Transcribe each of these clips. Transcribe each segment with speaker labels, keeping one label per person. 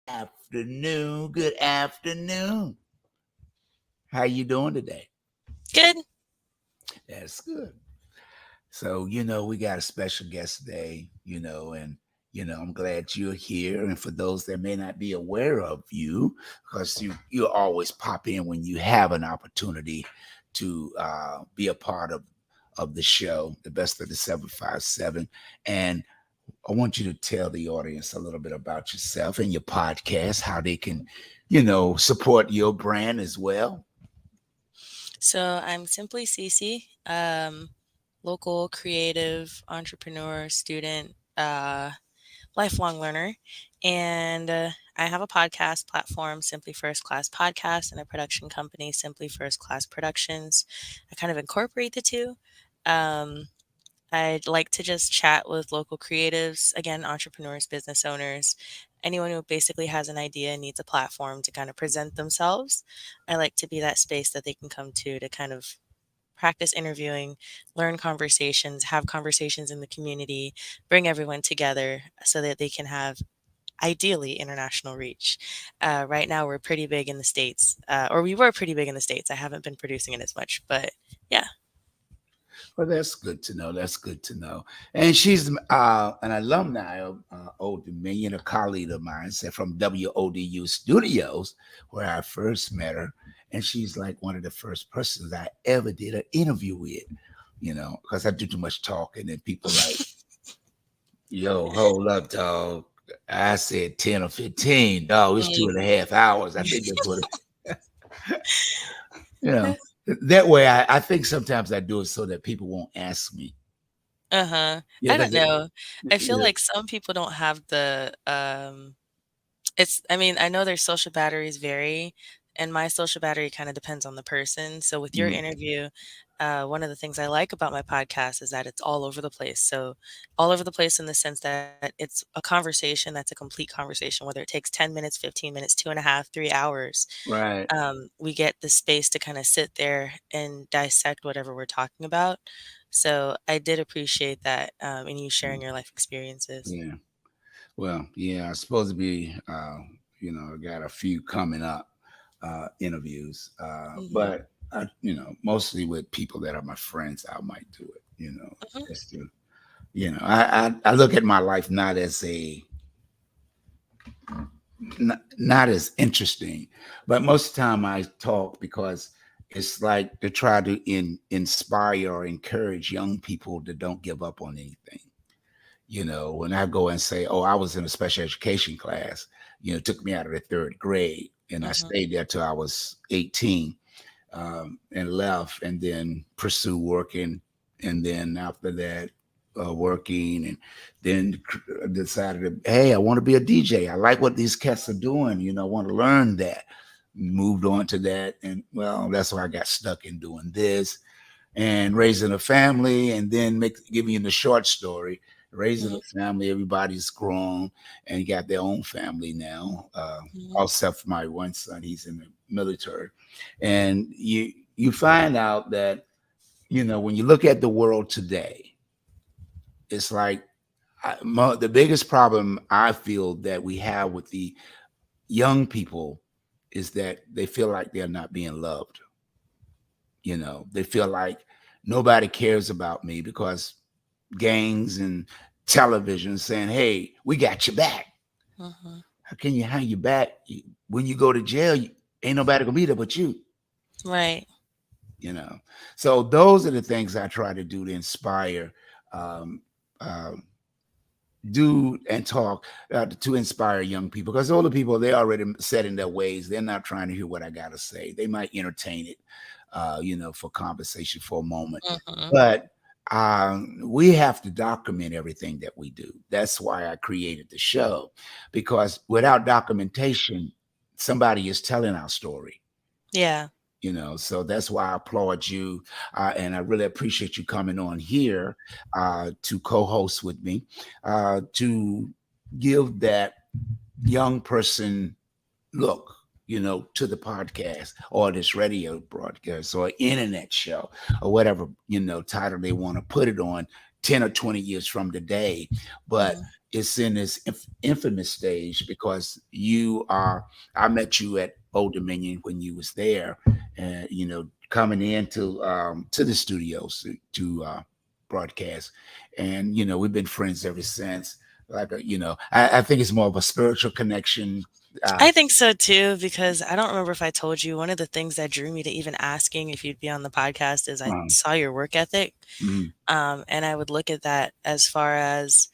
Speaker 1: Afternoon. Good afternoon. How you doing today?
Speaker 2: Good.
Speaker 1: That's good. So, we got a special guest today, and I'm glad you're here. And for those that may not be aware of you, because you always pop in when you have an opportunity to be a part of the show, the best of the 757. And I want you to tell the audience a little bit about yourself and your podcast, how they can, support your brand as well.
Speaker 2: So I'm simply Cece, local creative entrepreneur, student, lifelong learner. And I have a podcast platform, Simply First Class Podcast, and a production company, Simply First Class Productions. I kind of incorporate the two. Um, I'd like to just chat with local creatives, again, entrepreneurs, business owners, anyone who basically has an idea and needs a platform to kind of present themselves. I like to be that space that they can come to kind of practice interviewing, learn conversations, have conversations in the community, bring everyone together so that they can have ideally international reach. Right now, we're pretty big in the States, or we were pretty big in the States. I haven't been producing it as much, but yeah.
Speaker 1: Well, that's good to know. That's good to know. And she's an alumni of Old Dominion, a colleague of mine, said from WODU Studios, where I first met her. And she's like one of the first persons I ever did an interview with, because I do too much talking and people like, yo, hold up, dog. I said 10 or 15. Dog, it's two
Speaker 2: Mm.
Speaker 1: and a half hours. I think that's what you know. That way, I think sometimes I do it so that people won't ask me.
Speaker 2: Uh-huh.
Speaker 1: Yeah,
Speaker 2: I don't
Speaker 1: because
Speaker 2: know. I feel
Speaker 1: yeah,
Speaker 2: like some people don't have I mean, I know their social batteries vary, and my social battery kind of depends on the person. So with your
Speaker 1: mm,
Speaker 2: interview, one of the things I like about my podcast is that it's all over the place. So all over the place in the sense that it's a conversation that's a complete conversation, whether it takes 10 minutes, 15 minutes, 2.5, 3 hours.
Speaker 1: right.
Speaker 2: We get the space to kind of sit there and dissect whatever we're talking about. So I did appreciate that in you sharing your life experiences.
Speaker 1: Yeah. Well, yeah, I'm supposed to be, I got a few coming up interviews,
Speaker 2: Hmm.
Speaker 1: but mostly with people that are my friends, I might do it.
Speaker 2: Hmm.
Speaker 1: Just to, I look at my life not as not as interesting, but most of the time I talk because it's like to try to inspire or encourage young people to don't give up on anything. When I go and say, "Oh, I was in a special education class," it took me out of the third grade, and I
Speaker 2: Hmm.
Speaker 1: stayed there till I was 18, and left, and then pursue working, and then after that, working, and then decided, hey, I want to be a DJ. I like what these cats are doing. I want to learn that. Moved on to that, and well, that's why I got stuck in doing this and raising a family, and then giving you the short story. Raising a
Speaker 2: Hmm.
Speaker 1: family, everybody's grown and got their own family now.
Speaker 2: Hmm.
Speaker 1: All except for my one son, he's in the military, and you find out that when you look at the world today, it's like the biggest problem I feel that we have with the young people is that they feel like they're not being loved. They feel like nobody cares about me because gangs and television saying, "Hey, we got your back."
Speaker 2: Hmm.
Speaker 1: How can you hang your back when you go to jail? Ain't nobody gonna be there but you.
Speaker 2: Right.
Speaker 1: You know. So those are the things I try to do to inspire, um, uh, do and talk to inspire young people. Because older people, they already set in their ways. They're not trying to hear what I gotta say. They might entertain it, for conversation for a moment.
Speaker 2: Hmm.
Speaker 1: But we have to document everything that we do. That's why I created the show, because without documentation, somebody is telling our story.
Speaker 2: Yeah.
Speaker 1: So that's why I applaud you, and I really appreciate you coming on here to co-host with me, to give that young person look, to the podcast or this radio broadcast or internet show or whatever, title they want to put it on. 10 or 20 years from today, but
Speaker 2: Mhm.
Speaker 1: it's in this infamous stage because you are, I met you at Old Dominion when you was there, and coming into to the studios to broadcast, and we've been friends ever since. Like I think it's more of a spiritual connection. uh
Speaker 2: I think so too, because I don't remember if I told you, one of the things that drew me to even asking if you'd be on the podcast is I
Speaker 1: um,
Speaker 2: saw your work ethic.
Speaker 1: mhm,
Speaker 2: And I would look at that as far as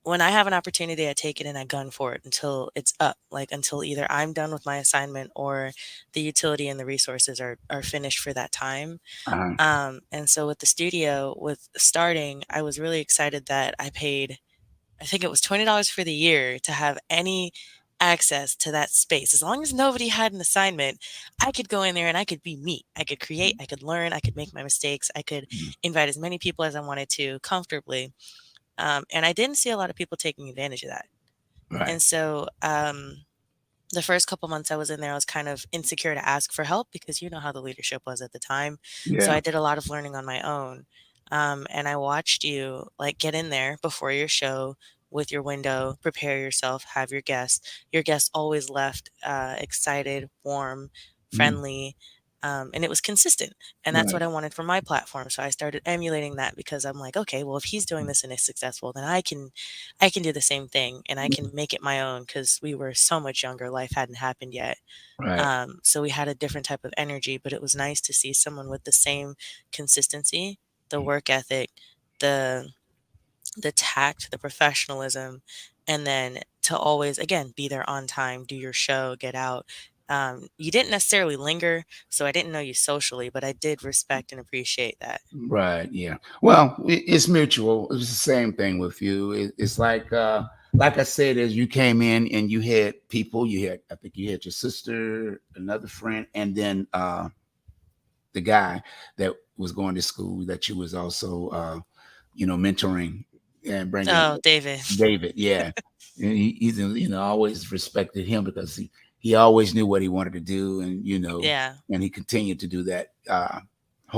Speaker 2: when I have an opportunity, I take it and I gun for it until it's up, like until either I'm done with my assignment or the utility and the resources are finished for that time.
Speaker 1: uh-huh,
Speaker 2: And so with the studio, with starting, I was really excited that I paid, I think it was $20 for the year to have any access to that space. As long as nobody had an assignment, I could go in there and I could be me. I could create, I could learn, I could make my mistakes, I could
Speaker 1: mhm.
Speaker 2: invite as many people as I wanted to comfortably. And I didn't see a lot of people taking advantage of that.
Speaker 1: Right.
Speaker 2: And so the first couple months I was in there, I was kind of insecure to ask for help because you know how the leadership was at the time. So
Speaker 1: Yeah.
Speaker 2: I did a lot of learning on my own. And I watched you like get in there before your show with your window, prepare yourself, have your guests. Your guests always left excited, warm,
Speaker 1: Mhm.
Speaker 2: friendly. And it was consistent. And that's what
Speaker 1: Right.
Speaker 2: I wanted for my platform. So I started emulating that because I'm like, okay, well, if he's doing this and it's successful, then I can do the same thing and I can make it my own because we were so much younger. Life hadn't happened yet.
Speaker 1: Right.
Speaker 2: So we had a different type of energy, but it was nice to see someone with the same consistency, the work ethic, the the tact, the professionalism, and then to always again be there on time, do your show, get out. You didn't necessarily linger, so I didn't know you socially, but I did respect and appreciate that.
Speaker 1: Right. Yeah. Well, it's mutual. It's the same thing with you. It's like I said, as you came in and you had people, I think you had your sister, another friend, and then the guy that was going to school that you was also mentoring and bringing
Speaker 2: Oh, David.
Speaker 1: David. Yeah. And he's always respected him because he always knew what he wanted to do, and
Speaker 2: Yeah.
Speaker 1: and he continued to do that.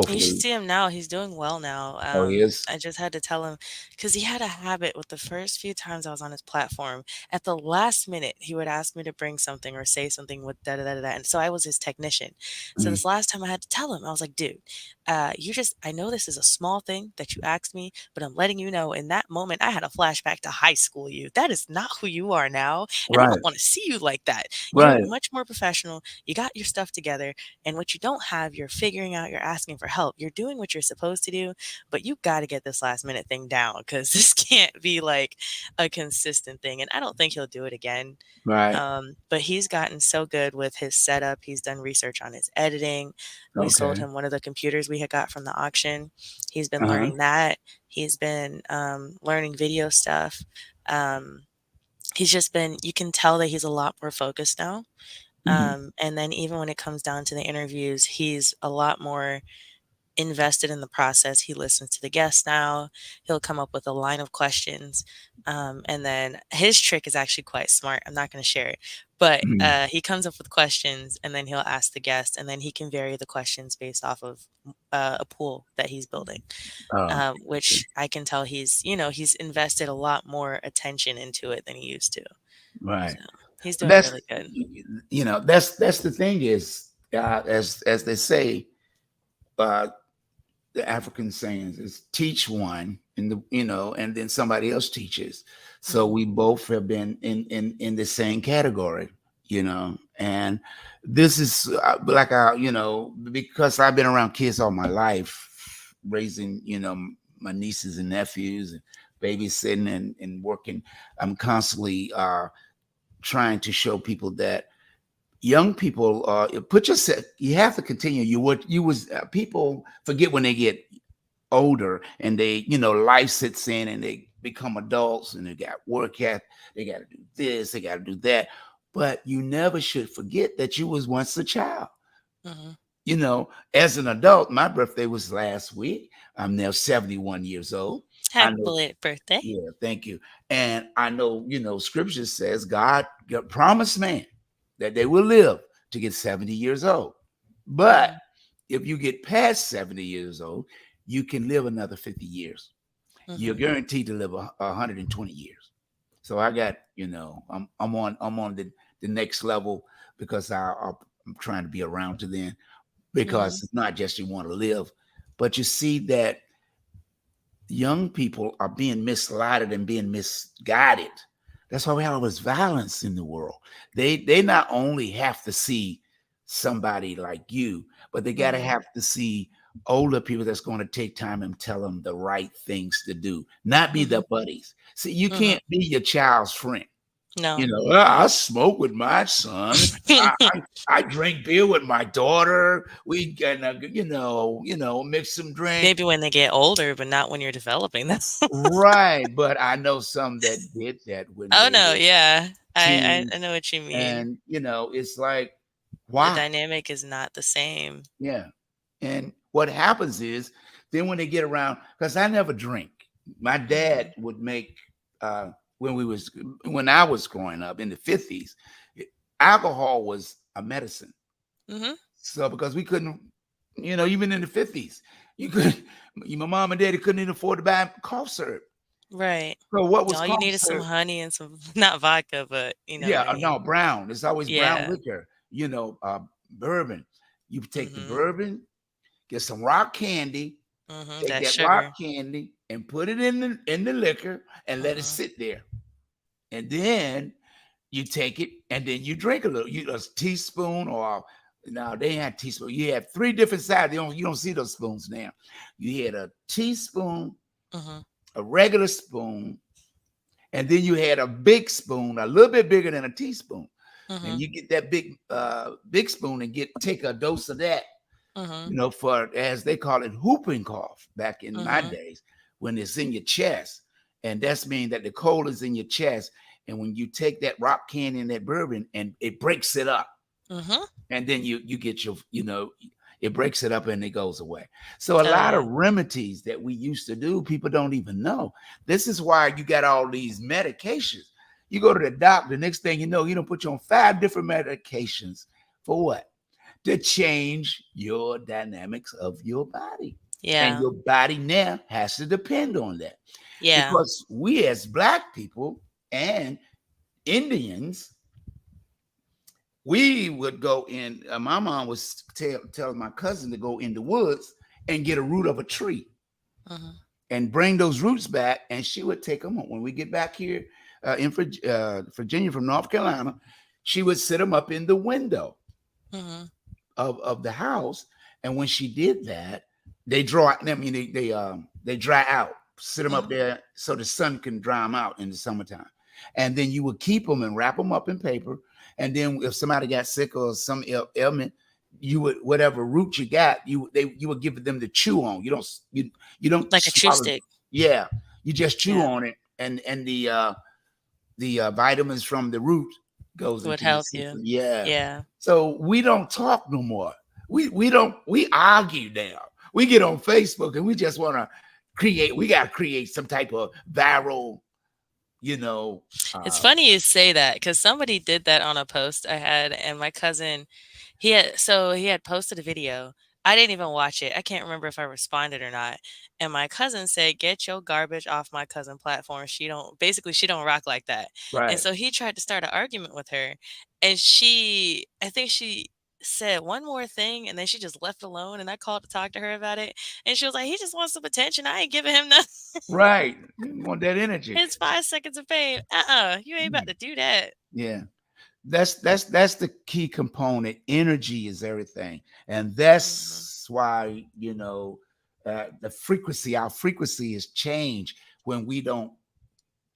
Speaker 2: You should
Speaker 1: Hopefully.
Speaker 2: see him now. He's doing well now.
Speaker 1: Oh, he is.
Speaker 2: I just had to tell him because he had a habit with the first few times I was on his platform. At the last minute, he would ask me to bring something or say something with da da da da. Da, and so I was his technician. So
Speaker 1: Mhm.
Speaker 2: this last time I had to tell him, I was like, dude, I know this is a small thing that you asked me, but I'm letting you know in that moment, I had a flashback to high school you. That is not who you are now. And I don't
Speaker 1: Right.
Speaker 2: want to see you like that. You're
Speaker 1: Right.
Speaker 2: much more professional. You got your stuff together. And what you don't have, you're figuring out, you're asking for help. You're doing what you're supposed to do, but you got to get this last minute thing down because this can't be like a consistent thing. And I don't think he'll do it again.
Speaker 1: Right.
Speaker 2: But he's gotten so good with his setup. He's done research on his editing. We sold
Speaker 1: Okay.
Speaker 2: him one of the computers we had got from the auction. He's been
Speaker 1: Uh-huh.
Speaker 2: learning that. He's been learning video stuff. Um, he's just been, you can tell that he's a lot more focused now.
Speaker 1: Mhm.
Speaker 2: And then even when it comes down to the interviews, he's a lot more invested in the process. He listens to the guests now. He'll come up with a line of questions. And then his trick is actually quite smart. I'm not going to share it, but
Speaker 1: Mhm.
Speaker 2: he comes up with questions and then he'll ask the guest, and then he can vary the questions based off of a pool that he's building,
Speaker 1: Oh, okay.
Speaker 2: which I can tell he's invested a lot more attention into it than he used to.
Speaker 1: Right.
Speaker 2: So he's doing
Speaker 1: That's
Speaker 2: really good.
Speaker 1: that's the thing is, as they say, uh the African sayings is teach one and and then somebody else teaches. So
Speaker 2: Hmm.
Speaker 1: we both have been in the same category, and this is like because I've been around kids all my life, raising, my nieces and nephews and babysitting and working. I'm constantly trying to show people that young people put yourself, you have to continue you was people forget when they get older and they, life sits in and they become adults and they got work at, they got to do this, they got to do that. But you never should forget that you was once a child.
Speaker 2: Hmm.
Speaker 1: As an adult, my birthday was last week. I'm now 71 years old. I
Speaker 2: Happy
Speaker 1: know.
Speaker 2: belated birthday.
Speaker 1: Yeah, thank you. And I know, scripture says God promised man that they will live to get 70 years old. But
Speaker 2: Hmm.
Speaker 1: if you get past 70 years old, you can live another 50 years. you're
Speaker 2: Mhm.
Speaker 1: guaranteed to live 120 years. So I got, I'm on the next level because I'm trying to be around to then, because
Speaker 2: Mhm.
Speaker 1: it's not just you want to live, but you see that young people are being misled and being misguided. That's why we have all this violence in the world. They not only have to see somebody like you, but they got to
Speaker 2: Mhm.
Speaker 1: have to see older people that's going to take time and tell them the right things to do, not be
Speaker 2: Mhm.
Speaker 1: their buddies. See, you
Speaker 2: Mhm.
Speaker 1: can't be your child's friend.
Speaker 2: No.
Speaker 1: "Well, I smoke with my son. I drink beer with my daughter. We gonna, mix some drink."
Speaker 2: Maybe when they get older, but not when you're developing them.
Speaker 1: Right, but I know some that did that when
Speaker 2: Oh
Speaker 1: they
Speaker 2: no,
Speaker 1: were
Speaker 2: yeah. I
Speaker 1: teens,
Speaker 2: know what you mean.
Speaker 1: and, it's like,
Speaker 2: The
Speaker 1: why?
Speaker 2: dynamic is not the same.
Speaker 1: Yeah, and what happens is, then when they get around, because I never drink. My dad
Speaker 2: Mhm.
Speaker 1: would make, uh, when I was growing up in the 50s, alcohol was a medicine.
Speaker 2: Mhm.
Speaker 1: So because we couldn't, even in the 50s, you could my mom and daddy couldn't even afford to buy cough syrup.
Speaker 2: Right.
Speaker 1: So what was
Speaker 2: All you
Speaker 1: cough
Speaker 2: need is some
Speaker 1: syrup?
Speaker 2: honey and some not vodka, but you know
Speaker 1: Yeah,
Speaker 2: what I
Speaker 1: no,
Speaker 2: mean.
Speaker 1: brown. It's always brown
Speaker 2: Yeah.
Speaker 1: liquor, bourbon. You take the
Speaker 2: Mhm.
Speaker 1: bourbon, get some rock candy,
Speaker 2: Mhm.
Speaker 1: take
Speaker 2: That
Speaker 1: that rock
Speaker 2: sugar.
Speaker 1: candy and put it in the liquor and let it
Speaker 2: Mhm.
Speaker 1: sit there. And then you take it and then you drink a little. A teaspoon, or no, they had teaspoon. You had three different sizes. You don't see those spoons now. You had a teaspoon,
Speaker 2: Mhm.
Speaker 1: a regular spoon, and then you had a big spoon, a little bit bigger than a teaspoon. And
Speaker 2: Mhm.
Speaker 1: you get that big spoon and take a dose of that,
Speaker 2: Mhm.
Speaker 1: for, as they call it, whooping cough back in my
Speaker 2: Mhm.
Speaker 1: days, when it's in your chest. And that's mean that the cold is in your chest. And when you take that rock candy and that bourbon and it breaks it up,
Speaker 2: Mhm.
Speaker 1: and then you get your, it breaks it up and it goes away. So a
Speaker 2: Oh
Speaker 1: lot of
Speaker 2: yeah.
Speaker 1: remedies that we used to do, people don't even know. This is why you got all these medications. You go to the doctor, next thing you don't put you on 5 different medications. For what? To change your dynamics of your body. And
Speaker 2: Yeah.
Speaker 1: your body now has to depend on that.
Speaker 2: Yeah.
Speaker 1: Because we as Black people and Indians, we would go in. My mom was telling my cousin to go in the woods and get a root of a tree
Speaker 2: Mhm.
Speaker 1: and bring those roots back, and she would take them home. When we get back here in Virginia from North Carolina, she would sit them up in the window
Speaker 2: Mhm.
Speaker 1: of the house. And when she did that, they draw. I mean, they dry out. Sit them up
Speaker 2: Mhm.
Speaker 1: there so the sun can dry them out in the summertime. And then you would keep them and wrap them up in paper. And then if somebody got sick or some ailment, you would, whatever root you got, you would give them to chew on. You don't
Speaker 2: Like a chew
Speaker 1: swallow.
Speaker 2: stick
Speaker 1: Yeah, you just chew
Speaker 2: yeah
Speaker 1: on it, and the vitamins from the root goes
Speaker 2: would
Speaker 1: into your
Speaker 2: help you.
Speaker 1: system. Yeah.
Speaker 2: Yeah.
Speaker 1: So we don't talk no more. We argue now. We get on Facebook and we just want to create. We got to create some type of viral, you know.
Speaker 2: It's
Speaker 1: Uh,
Speaker 2: funny you say that because somebody did that on a post I had, and my cousin, he had posted a video. I didn't even watch it. I can't remember if I responded or not. And my cousin said, "Get your garbage off my cousin platform. She don't rock like that." And
Speaker 1: right,
Speaker 2: so he tried to start an argument with her, and I think she said one more thing, and then she just left alone. And I called to talk to her about it, and she was like, "He just wants some attention. I ain't giving him nothing."
Speaker 1: right. You want that energy?
Speaker 2: It's 5 seconds of fame. You ain't about
Speaker 1: Mm,
Speaker 2: to do that.
Speaker 1: yeah. That's the key component. Energy is everything, and
Speaker 2: Mhm.
Speaker 1: that's why our frequency is changed when we don't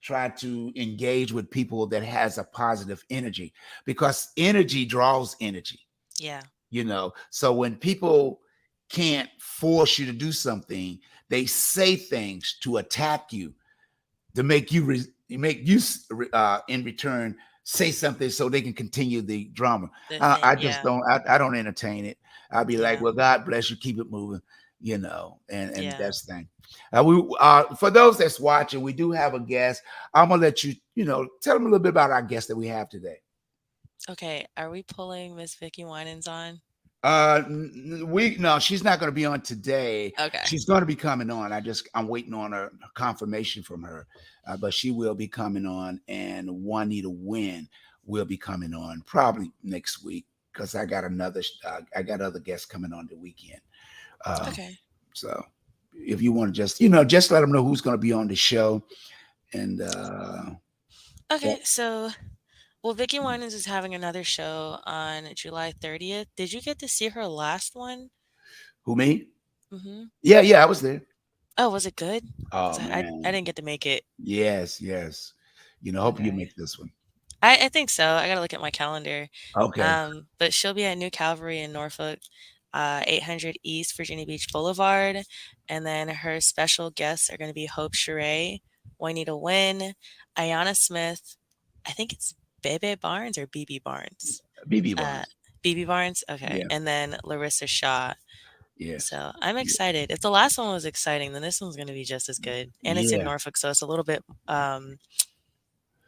Speaker 1: try to engage with people that has a positive energy, because energy draws energy.
Speaker 2: Yeah.
Speaker 1: So when people can't force you to do something, they say things to attack you, to make you in return say something so they can continue the drama.
Speaker 2: The
Speaker 1: I
Speaker 2: thing.
Speaker 1: just
Speaker 2: Yeah.
Speaker 1: don't don't entertain it. I'll be like,
Speaker 2: Yeah.
Speaker 1: well, God bless you, keep it moving, and
Speaker 2: Yeah.
Speaker 1: that's the thing. We For those that's watching, we do have a guest. I'm gonna let tell them a little bit about our guest that we have today.
Speaker 2: Okay. Are we pulling Miss Vickie Winans on?
Speaker 1: We no, she's not going to be on today.
Speaker 2: Okay.
Speaker 1: She's going to be coming on. I'm waiting on her confirmation from her, but she will be coming on, and Juanita Wynn will be coming on probably next week because I got other guests coming on the weekend. Uh,
Speaker 2: Okay.
Speaker 1: so if you want to just let them know who's going to be on the show, and
Speaker 2: Okay. So, well, Vickie Winans is having another show on July 30th. Did you get to see her last one?
Speaker 1: who me?
Speaker 2: Mm-hmm.
Speaker 1: Yeah, I was there.
Speaker 2: Oh, was it good? Because
Speaker 1: Oh
Speaker 2: I
Speaker 1: man,
Speaker 2: didn't get to make it.
Speaker 1: yes. Hope you
Speaker 2: Okay.
Speaker 1: make this one.
Speaker 2: I think so. I gotta look at my calendar.
Speaker 1: Okay.
Speaker 2: But she'll be at New Calvary in Norfolk, 800 East Virginia Beach Boulevard. And then her special guests are going to be Hope Sheree, Juanita Wynn, Ayanna Smith. I think it's Bebe Barnes or BB Barnes.
Speaker 1: BB
Speaker 2: Uh,
Speaker 1: Barnes.
Speaker 2: BB Barnes? Okay.
Speaker 1: Yeah,
Speaker 2: And then Larissa Shaw.
Speaker 1: yes.
Speaker 2: So I'm
Speaker 1: Yeah.
Speaker 2: excited. If the last one was exciting, then this one's going to be just as good. And it's in
Speaker 1: Yeah.
Speaker 2: Norfolk, so it's a little bit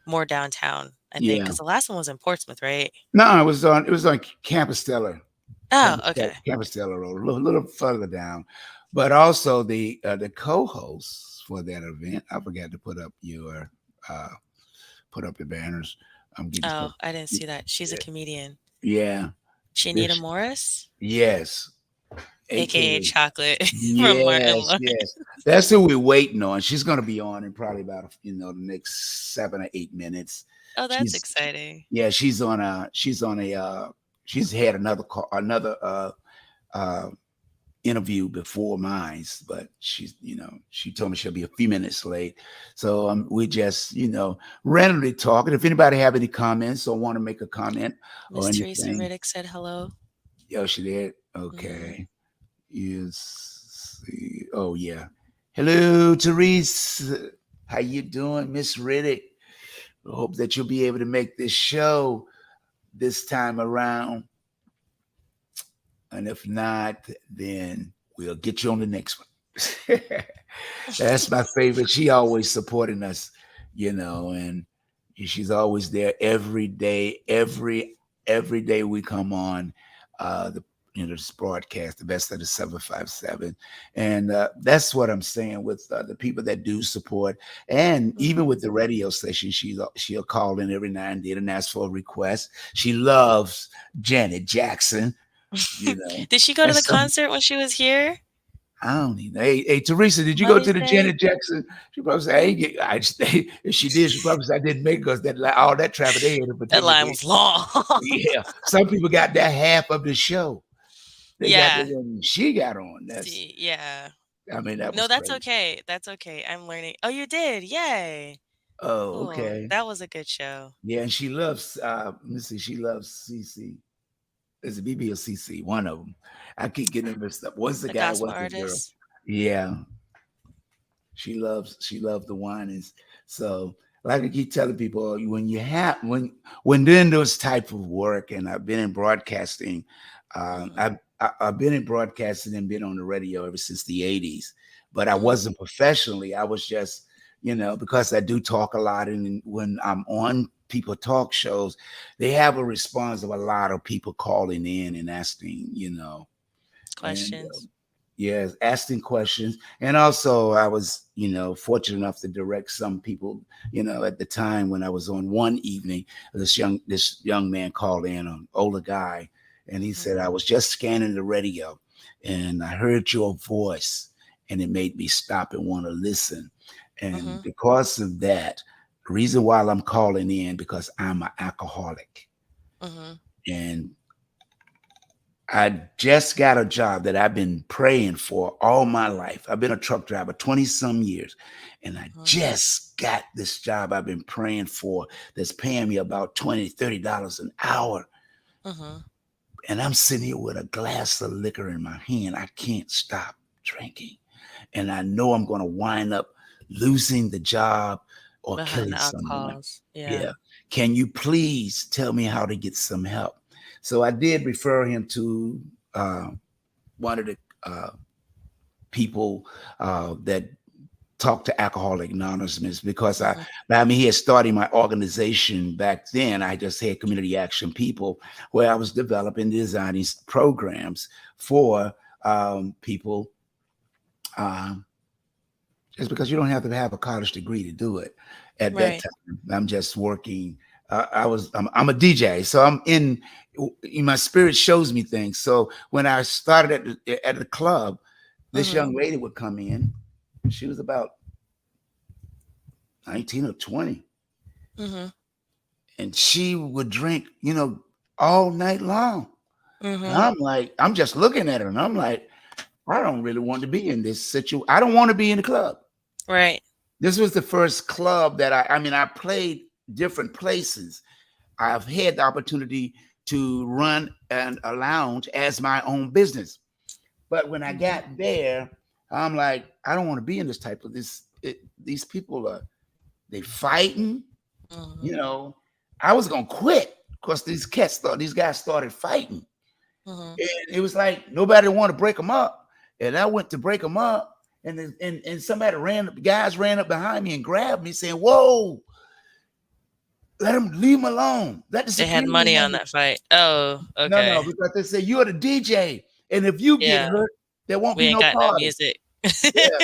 Speaker 2: more downtown, I think,
Speaker 1: Yeah.
Speaker 2: because the last one was in Portsmouth, right?
Speaker 1: No, it was on Campostella.
Speaker 2: Oh, okay.
Speaker 1: Campostella Road, little further down. But also the co-hosts for that event, I forgot to uh put up your banners. I'm getting stuff.
Speaker 2: Oh, I didn't see that. She's a comedian.
Speaker 1: Yeah.
Speaker 2: Chinnitta
Speaker 1: This
Speaker 2: Morris,
Speaker 1: yes.
Speaker 2: aka
Speaker 1: AKA.
Speaker 2: Chocolate from Martin
Speaker 1: Yes,
Speaker 2: Lawrence.
Speaker 1: yes. That's who we're waiting on. She's gonna be on in probably about the next 7 or 8 minutes.
Speaker 2: Oh, that's
Speaker 1: She's
Speaker 2: exciting.
Speaker 1: yeah, she's had another uh interview before mine, but she told me she'll be a few minutes late. So we just randomly talking. If anybody have any comments or want to make a comment or
Speaker 2: Miss Teresa
Speaker 1: anything,
Speaker 2: Riddick said hello.
Speaker 1: she did.
Speaker 2: Hmm.
Speaker 1: Okay. Oh yeah. Hello, Therese. How you doing, Miss Riddick? I hope that you'll be able to make this show this time around. And if not, then we'll get you on the next one. That's my favorite. She always supporting us, and she's always there every day, every day we come on this broadcast, the best of the 757. And that's what I'm saying with the people that do support. And even with
Speaker 2: Hmm.
Speaker 1: the radio station, she'll call in every now and then and ask for a request. She loves Janet Jackson, you know.
Speaker 2: Did she go to
Speaker 1: And
Speaker 2: the
Speaker 1: some
Speaker 2: concert when she was here?
Speaker 1: I don't even know. Hey, Teresa, did you go
Speaker 2: Mother's
Speaker 1: to the
Speaker 2: Day?
Speaker 1: Janet Jackson? She probably said, if she did, she probably said, I didn't make it because all that traffic they had to
Speaker 2: That
Speaker 1: pretend to
Speaker 2: line
Speaker 1: be.
Speaker 2: was long.
Speaker 1: Yeah. Some people got that half of the show. They got the
Speaker 2: Yeah.
Speaker 1: one she got on.
Speaker 2: See, yeah.
Speaker 1: That
Speaker 2: No,
Speaker 1: was
Speaker 2: that's
Speaker 1: crazy.
Speaker 2: okay. That's okay. I'm learning. Oh, you did. Yay.
Speaker 1: Oh,
Speaker 2: Cool.
Speaker 1: okay.
Speaker 2: That was a good show.
Speaker 1: Yeah, and she loves, let me see, she loves CC. Is it BB or CC? One of them. I keep getting them mixed up. What's the
Speaker 2: The
Speaker 1: guy?
Speaker 2: gospel
Speaker 1: What's the girl?
Speaker 2: artist.
Speaker 1: Yeah. She loves the whinings. So like I keep telling people, when doing those type of work, and I've been in broadcasting,
Speaker 2: Hmm.
Speaker 1: I've been in broadcasting and been on the radio ever since the 80s, but I
Speaker 2: Hmm.
Speaker 1: wasn't professionally. I was just, because I do talk a lot, and when I'm on people talk shows, they have a response of a lot of people calling in and asking, and
Speaker 2: Questions.
Speaker 1: yes, asking questions. And also I was, fortunate enough to direct some people, at the time when I was on one evening, this young man called in, an older guy, and he
Speaker 2: Hmm.
Speaker 1: said, I was just scanning the radio and I heard your voice and it made me stop and want to listen. And
Speaker 2: Hmm.
Speaker 1: because of that, the reason why I'm calling in because I'm an alcoholic.
Speaker 2: Hmm.
Speaker 1: And I just got a job that I've been praying for all my life. I've been a truck driver 20 some years, and I
Speaker 2: Hmm.
Speaker 1: just got this job I've been praying for that's paying me about $20, $30 an hour.
Speaker 2: Hmm.
Speaker 1: And I'm sitting here with a glass of liquor in my hand. I can't stop drinking. And I know I'm going to wind up losing the job or
Speaker 2: Behind
Speaker 1: killing
Speaker 2: the
Speaker 1: someone.
Speaker 2: alcohols. Yeah.
Speaker 1: Yeah. Can you please tell me how to get some help? So I did refer him to uh, one of the people that talk to Alcoholic Anonymous because
Speaker 2: Mhm.
Speaker 1: I mean, he had started my organization back then. I just had community action people where I was developing, designing programs for people. Um, just because you don't have to have a college degree to do it. At that
Speaker 2: Right.
Speaker 1: time, I'm just working. I'm a DJ, so I'm my spirit shows me things. So when I started at the club, this
Speaker 2: Mhm.
Speaker 1: young lady would come in. She was about 19 or 20,
Speaker 2: Mhm.
Speaker 1: and she would drink, all night long. And
Speaker 2: Mhm.
Speaker 1: I'm like, I'm just looking at her, and I'm like, I don't really want to be in this situation. I don't want to be in the club.
Speaker 2: Right.
Speaker 1: This was the first club that I mean, I played different places. I've had the opportunity to run a lounge as my own business. But when I
Speaker 2: Mhm.
Speaker 1: got there, I'm like, I don't want to be in this type of these people are they fighting,
Speaker 2: Mhm.
Speaker 1: you know. I was gonna quit because these guys started fighting.
Speaker 2: Mhm.
Speaker 1: And it was like nobody wanted to break them up. And I went to break them up, and somebody guys ran up behind me and grabbed me, saying, "Whoa, leave them alone. Let the
Speaker 2: They had
Speaker 1: security
Speaker 2: money on
Speaker 1: handle."
Speaker 2: that fight. Oh,
Speaker 1: No,
Speaker 2: okay.
Speaker 1: because they say you're the DJ, and if you get
Speaker 2: Yeah.
Speaker 1: hurt, there won't
Speaker 2: We
Speaker 1: be
Speaker 2: ain't
Speaker 1: no
Speaker 2: got no
Speaker 1: party.
Speaker 2: music.
Speaker 1: Yeah,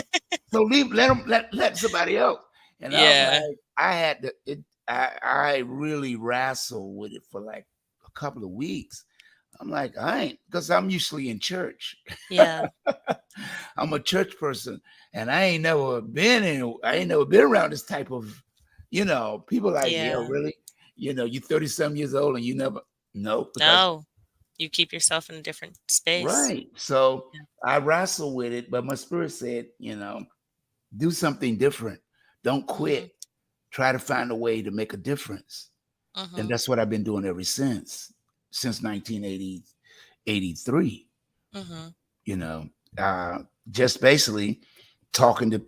Speaker 1: so let them let somebody else. And I'm
Speaker 2: Yeah.
Speaker 1: like, I had to. I really wrestled with it for like a couple of weeks. I'm like, I ain't because I'm usually in church.
Speaker 2: Yeah.
Speaker 1: I'm a church person, and I ain't never been around this type of, people like, yeah,
Speaker 2: Yeah.
Speaker 1: really, you 30 some years old and you never no because
Speaker 2: No. You keep yourself in a different space.
Speaker 1: right. So
Speaker 2: Yeah.
Speaker 1: I wrestle with it, but my spirit said, do something different. Don't quit.
Speaker 2: Mhm.
Speaker 1: Try to find a way to make a difference, and
Speaker 2: Mhm.
Speaker 1: that's what I've been doing ever since 1983.
Speaker 2: Mhm.
Speaker 1: you know, uh, just basically talking to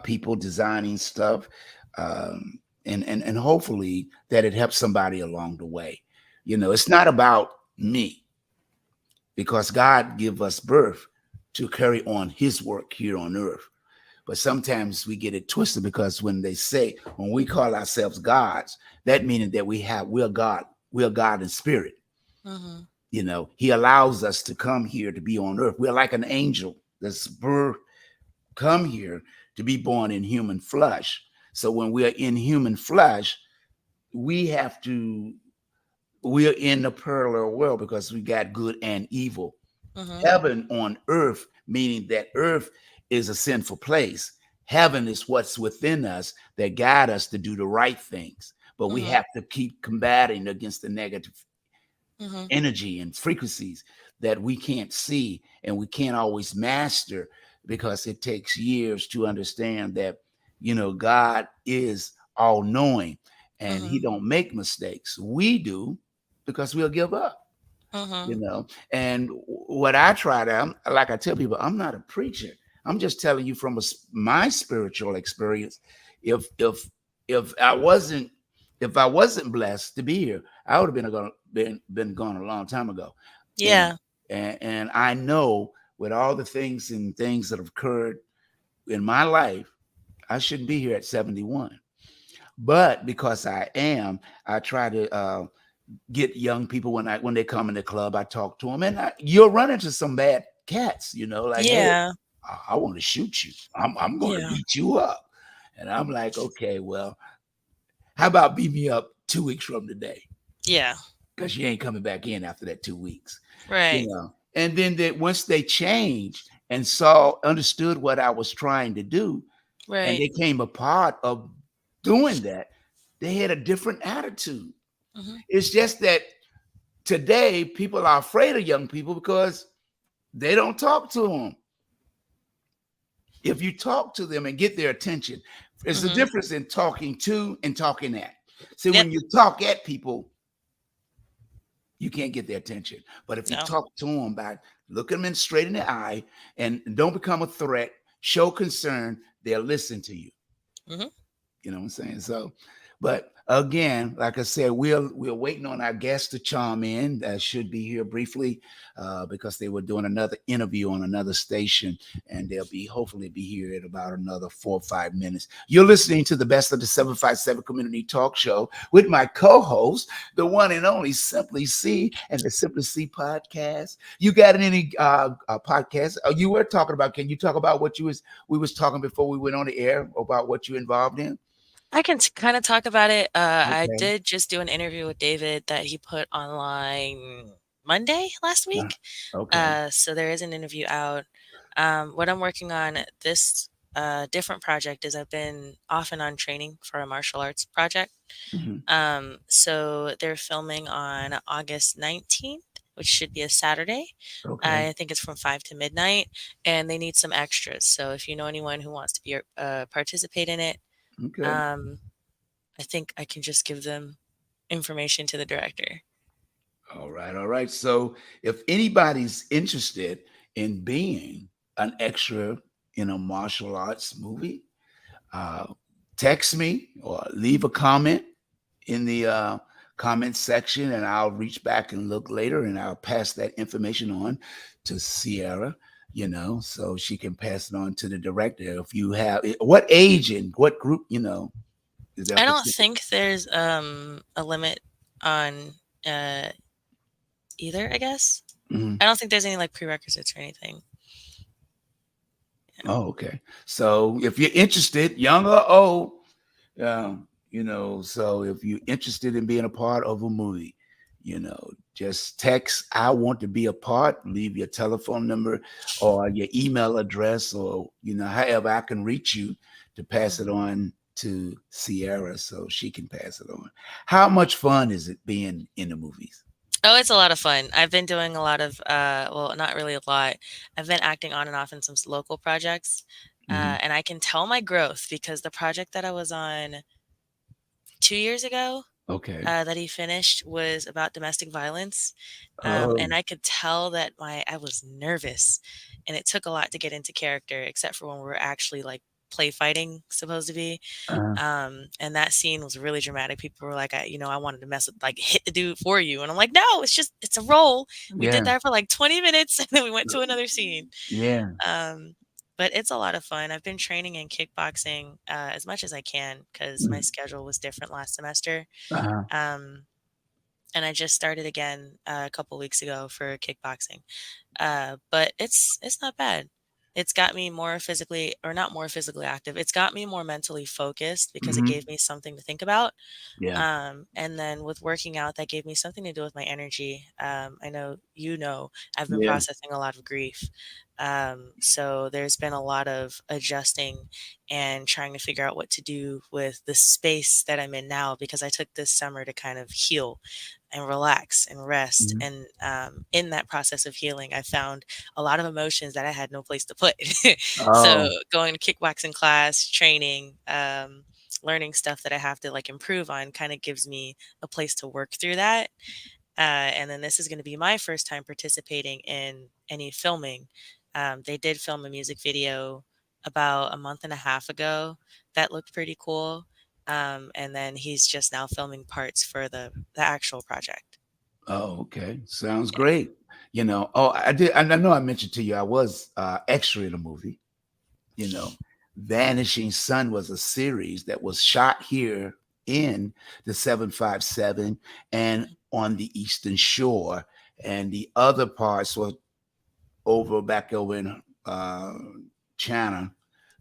Speaker 1: people, designing stuff, and hopefully that it helps somebody along the way. It's not about me because God give us birth to carry on His work here on earth. But sometimes we get it twisted because when we call ourselves gods, that meaning that we're God in spirit.
Speaker 2: Mhm.
Speaker 1: He allows us to come here to be on earth. We're like an angel that's birth come here to be born in human flesh. So when we're in human flesh, we have to we're in the parallel world because we got good and evil.
Speaker 2: Mhm.
Speaker 1: Heaven on earth, meaning that earth is a sinful place. Heaven is what's within us that guide us to do the right things. But we
Speaker 2: Mhm.
Speaker 1: have to keep combating against the negative
Speaker 2: Mhm.
Speaker 1: energy and frequencies that we can't see and we can't always master because it takes years to understand that God is all knowing and he
Speaker 2: Mhm.
Speaker 1: don't make mistakes. We do because we'll give up.
Speaker 2: Mhm.
Speaker 1: And what I try to like I tell people, I'm not a preacher. I'm just telling you from my spiritual experience. If if if i wasn't if i wasn't blessed to be here, I would have been gone a long time ago. and
Speaker 2: Yeah.
Speaker 1: and I know with all the things that have occurred in my life, I shouldn't be here at 71. But because I try to get young people when they come in the club. I talk to them, and you'll run into some bad cats. Like, hey,
Speaker 2: Yeah.
Speaker 1: I want to shoot you. I'm going to
Speaker 2: Yeah.
Speaker 1: beat you up, and I'm like, okay, well, how about beat me up 2 weeks from today?
Speaker 2: Yeah.
Speaker 1: Because you ain't coming back in after that 2 weeks.
Speaker 2: Right.
Speaker 1: And then once they changed and understood what I was trying to do, and
Speaker 2: Right.
Speaker 1: they came a part of doing that, they had a different attitude.
Speaker 2: Mhm.
Speaker 1: It's just that today people are afraid of young people because they don't talk to them. If you talk to them and get their attention, there's a
Speaker 2: Mhm.
Speaker 1: difference in talking to and talking at. See,
Speaker 2: Yep.
Speaker 1: when you talk at people, you can't get their attention. But if you
Speaker 2: No.
Speaker 1: talk to them by looking them straight in the eye and don't become a threat, show concern, they'll listen to you.
Speaker 2: Mhm.
Speaker 1: You know what I'm saying? So, but again, like I said, we're waiting on our guest to chime in. That should be here briefly, because they were doing another interview on another station, and they'll be hopefully be here in about another 4 or 5 minutes. You're listening to the best of the 757 Community Talk Show with my co-host, the one and only Simply C, and the Simply C podcast. You got any podcast? You were talking about? Can you talk about what we was talking before we went on the air about what you involved in?
Speaker 2: I can kind of talk about it. I
Speaker 1: Okay.
Speaker 2: did just do an interview with David that he put online Monday last
Speaker 1: Uh,
Speaker 2: week.
Speaker 1: okay.
Speaker 2: So there is an interview out. What I'm working on this different project is I've been off and on training for a martial arts project.
Speaker 1: Mhm.
Speaker 2: So they're filming on August 19th, which should be a Saturday.
Speaker 1: Okay.
Speaker 2: I think it's from 5 to midnight, and they need some extras. So if you know anyone who wants to be participate in it,
Speaker 1: Okay.
Speaker 2: um, I think I can just give them information to the director.
Speaker 1: All right. All right. So if anybody's interested in being an extra in a martial arts movie, uh, text me or leave a comment in the comment section, and I'll reach back and look later, and I'll pass that information on to Sierra. So she can pass it on to the director. If you have what age and what group, is there a
Speaker 2: I don't
Speaker 1: specific?
Speaker 2: think there's a limit on uh, either, I guess.
Speaker 1: Mhm.
Speaker 2: I don't think there's any like prerequisites or anything. Yeah.
Speaker 1: Oh, okay. So if you're interested, young or old, so if you're interested in being a part of a movie, just text "I want to be a part," leave your telephone number or your email address, or however I can reach you to pass it
Speaker 2: Mhm.
Speaker 1: on to Sierra so she can pass it on. How much fun is it being in the movies?
Speaker 2: Oh, it's a lot of fun. I've been doing a lot of, well, not really a lot. I've been acting on and off in some local projects,
Speaker 1: Hmm.
Speaker 2: and I can tell my growth because the project that I was on 2 years ago,
Speaker 1: Okay.
Speaker 2: that he finished was about domestic violence,
Speaker 1: Oh.
Speaker 2: and I could tell that I was nervous, and it took a lot to get into character, except for when we were actually like play fighting supposed to be.
Speaker 1: Uh,
Speaker 2: And that scene was really dramatic. People were like, I wanted to mess with, like, hit the dude for you. And I'm like, no, it's a role. We did
Speaker 1: yeah.
Speaker 2: that for like 20 minutes and then we went to another scene.
Speaker 1: Yeah.
Speaker 2: Um, but it's a lot of fun. I've been training in kickboxing as much as I can because my schedule was different last semester.
Speaker 1: Uh-huh.
Speaker 2: Um, and I just started again a couple weeks ago for kickboxing. But it's not bad. It's got me more physically, or not more physically active. It's got me more mentally focused because it
Speaker 1: Hmm.
Speaker 2: gave me something to think about.
Speaker 1: Yeah.
Speaker 2: And then with working out, that gave me something to do with my energy. I know, I've been
Speaker 1: Yeah.
Speaker 2: processing a lot of grief. So there's been a lot of adjusting and trying to figure out what to do with the space that I'm in now because I took this summer to kind of heal and relax and rest.
Speaker 1: Mhm.
Speaker 2: And in that process of healing, I found a lot of emotions that I had no place to put. So
Speaker 1: Oh.
Speaker 2: going to kickboxing class, training, learning stuff that I have to like improve on kind of gives me a place to work through that. And then this is going to be my first time participating in any filming. They did film a music video about a month and a half ago that looked pretty cool. And then he's just now filming parts for the actual project.
Speaker 1: Oh, okay. Sounds
Speaker 2: Yeah.
Speaker 1: great. Oh, I did. I know I mentioned to you I was extra in a movie. You know, Vanishing Sun was a series that was shot here in the 757 and on the Eastern Shore, and the other parts were back over in China.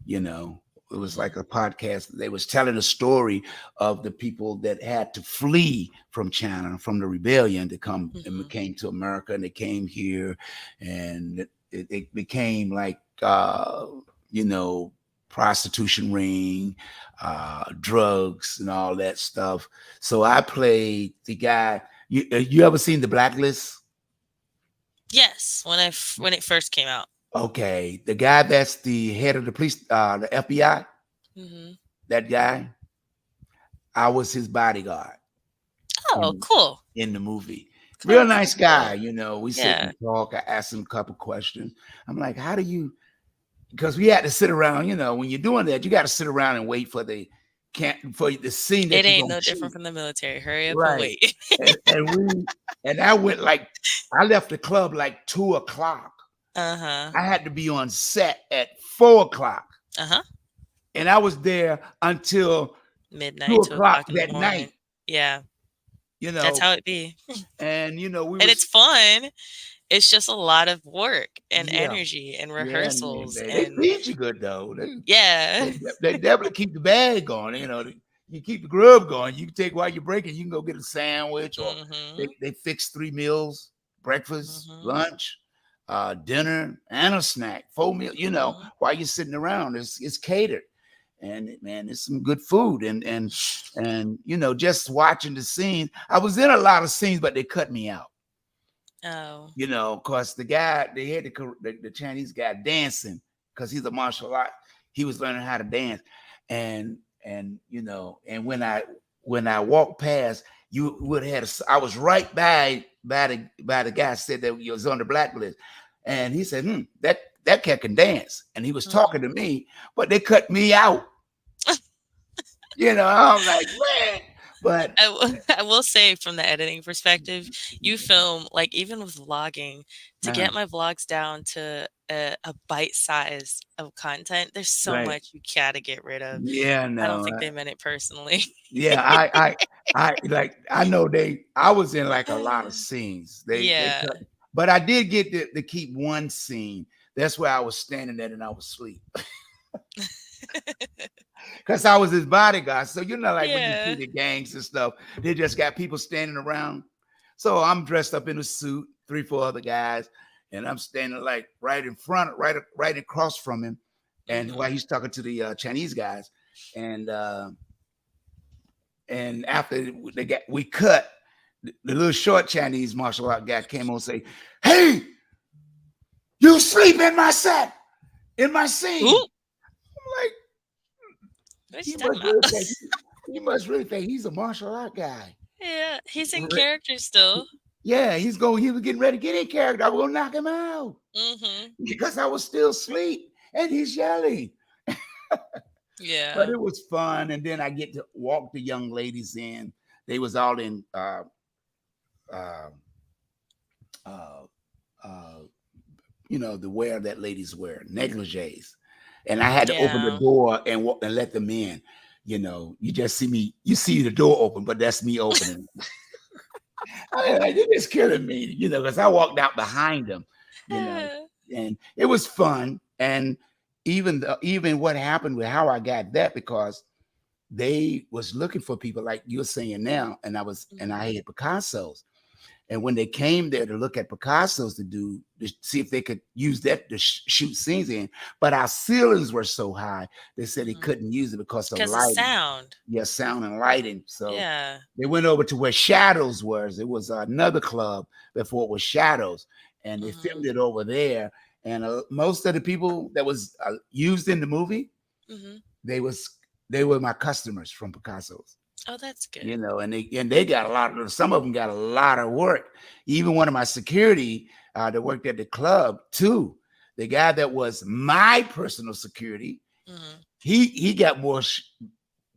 Speaker 1: You know, it was
Speaker 2: Mhm.
Speaker 1: like a podcast. They was telling a story of the people that had to flee from China, from the rebellion, to come and
Speaker 2: Mhm.
Speaker 1: came to America, and they came here, and it became like you know prostitution ring, drugs, and all that stuff. So I played the guy. You ever seen the Blacklist?
Speaker 2: Yes, when it first came out.
Speaker 1: Okay, the guy that's the head of the police, the FBI,
Speaker 2: Mhm.
Speaker 1: that guy, I was his bodyguard
Speaker 2: Oh,
Speaker 1: in
Speaker 2: cool.
Speaker 1: in the movie. Real
Speaker 2: Cool,
Speaker 1: nice guy,
Speaker 2: cool.
Speaker 1: we sit
Speaker 2: Yeah.
Speaker 1: and talk. I asked him a couple questions. I'm like, how do you? Because we had to sit around. When you're doing that, you got to sit around and wait for the can't for the scene
Speaker 2: It
Speaker 1: that you're
Speaker 2: ain't
Speaker 1: gonna
Speaker 2: no different
Speaker 1: shoot.
Speaker 2: from the military. Hurry up and
Speaker 1: Right.
Speaker 2: wait.
Speaker 1: And I went like I left the club like 2 o'clock.
Speaker 2: Uh-huh.
Speaker 1: I had to be on set at 4 o'clock.
Speaker 2: Uh-huh.
Speaker 1: And I was there until two
Speaker 2: Midnight, two
Speaker 1: o'clock
Speaker 2: o'clock in the
Speaker 1: that night,
Speaker 2: morning. Yeah,
Speaker 1: you
Speaker 2: that's
Speaker 1: know.
Speaker 2: how it be.
Speaker 1: And we
Speaker 2: And it's
Speaker 1: was
Speaker 2: fun. It's just a lot of work and
Speaker 1: yeah,
Speaker 2: energy and
Speaker 1: yeah, and
Speaker 2: rehearsals
Speaker 1: they
Speaker 2: and
Speaker 1: feed you good though.
Speaker 2: yeah.
Speaker 1: They definitely keep the bag going. You keep the grub going. You can take while you're breaking. You can go get a sandwich, or
Speaker 2: Mhm.
Speaker 1: they fix 3 meals: breakfast,
Speaker 2: Mhm.
Speaker 1: lunch, dinner, and a snack. 4 meals.
Speaker 2: Mhm.
Speaker 1: While you're sitting around, it's catered, and man, it's some good food. And just watching the scenes. I was in a lot of scenes, but they cut me out.
Speaker 2: Oh.
Speaker 1: Cause the guy they had the Chinese guy dancing because he's a martial art. He was learning how to dance, and when I walked past, you would have had. I was right by the guy said that he was on the blacklist, and he said, that cat can dance," and he was talking
Speaker 2: Mhm.
Speaker 1: to me, but they cut me out. I'm like, man, but
Speaker 2: I will say from the editing perspective, you film like even with vlogging, to
Speaker 1: uh,
Speaker 2: get my vlogs down to a bite size of content, there's so
Speaker 1: right,
Speaker 2: much you gotta get rid of.
Speaker 1: yeah,
Speaker 2: I don't
Speaker 1: no.
Speaker 2: think they meant it personally.
Speaker 1: Yeah, I like I know I was in like a lot of scenes. They
Speaker 2: Yeah.
Speaker 1: cut, but I did get to keep one scene. That's where I was standing there and I was asleep because I was his bodyguard. So like when you see
Speaker 2: Yeah.
Speaker 1: the gangs and stuff, they just got people standing around. So I'm dressed up in a suit, 3, 4 other guys, and I'm standing like right in front, right across from him, and while
Speaker 2: Mhm.
Speaker 1: he's talking to the Chinese guys, and after we cut, the little short Chinese martial art guy came on and say, "Hey, you sleep in my set, in my scene."
Speaker 2: Ooh,
Speaker 1: I'm like,
Speaker 2: what
Speaker 1: he
Speaker 2: you talking
Speaker 1: must
Speaker 2: about?
Speaker 1: really think he must really think he's a martial art guy.
Speaker 2: Yeah, he's in character still.
Speaker 1: Yeah, he was getting ready to get in character. I was gonna knock him out
Speaker 2: Mhm.
Speaker 1: because I was still asleep and he's yelling. But
Speaker 2: Yeah.
Speaker 1: it was fun. And then I get to walk the young ladies in. They was all in uh, uh, uh, the wear that ladies wear, negligees. And I had to open the
Speaker 2: Yeah.
Speaker 1: door and walk and let them in. You just see me, you see the door open, but that's me opening. It is killing me, because I walked out behind them, and it was fun. And even what happened with how I got that, because they was looking for people like you're saying now, and I
Speaker 2: Mhm.
Speaker 1: had Picasso's. And when they came there to look at Picasso's to see if they could use that to shoot scenes in, but our ceilings were so high, they said they
Speaker 2: Mhm.
Speaker 1: couldn't use it because of
Speaker 2: 'Cause of
Speaker 1: lighting.
Speaker 2: sound.
Speaker 1: Yeah, sound and lighting. So
Speaker 2: Yeah.
Speaker 1: they went over to where Shadows was. It was another club before it was Shadows, and they filmed
Speaker 2: Mhm.
Speaker 1: it over there. And most of the people that was used in the movie,
Speaker 2: Mhm.
Speaker 1: they was they were my customers from Picasso's.
Speaker 2: Oh, that's good.
Speaker 1: And they got a lot of, some of them got a lot of work. Even one of my security that worked at the club too, the guy that was my personal security,
Speaker 2: Mhm.
Speaker 1: he got more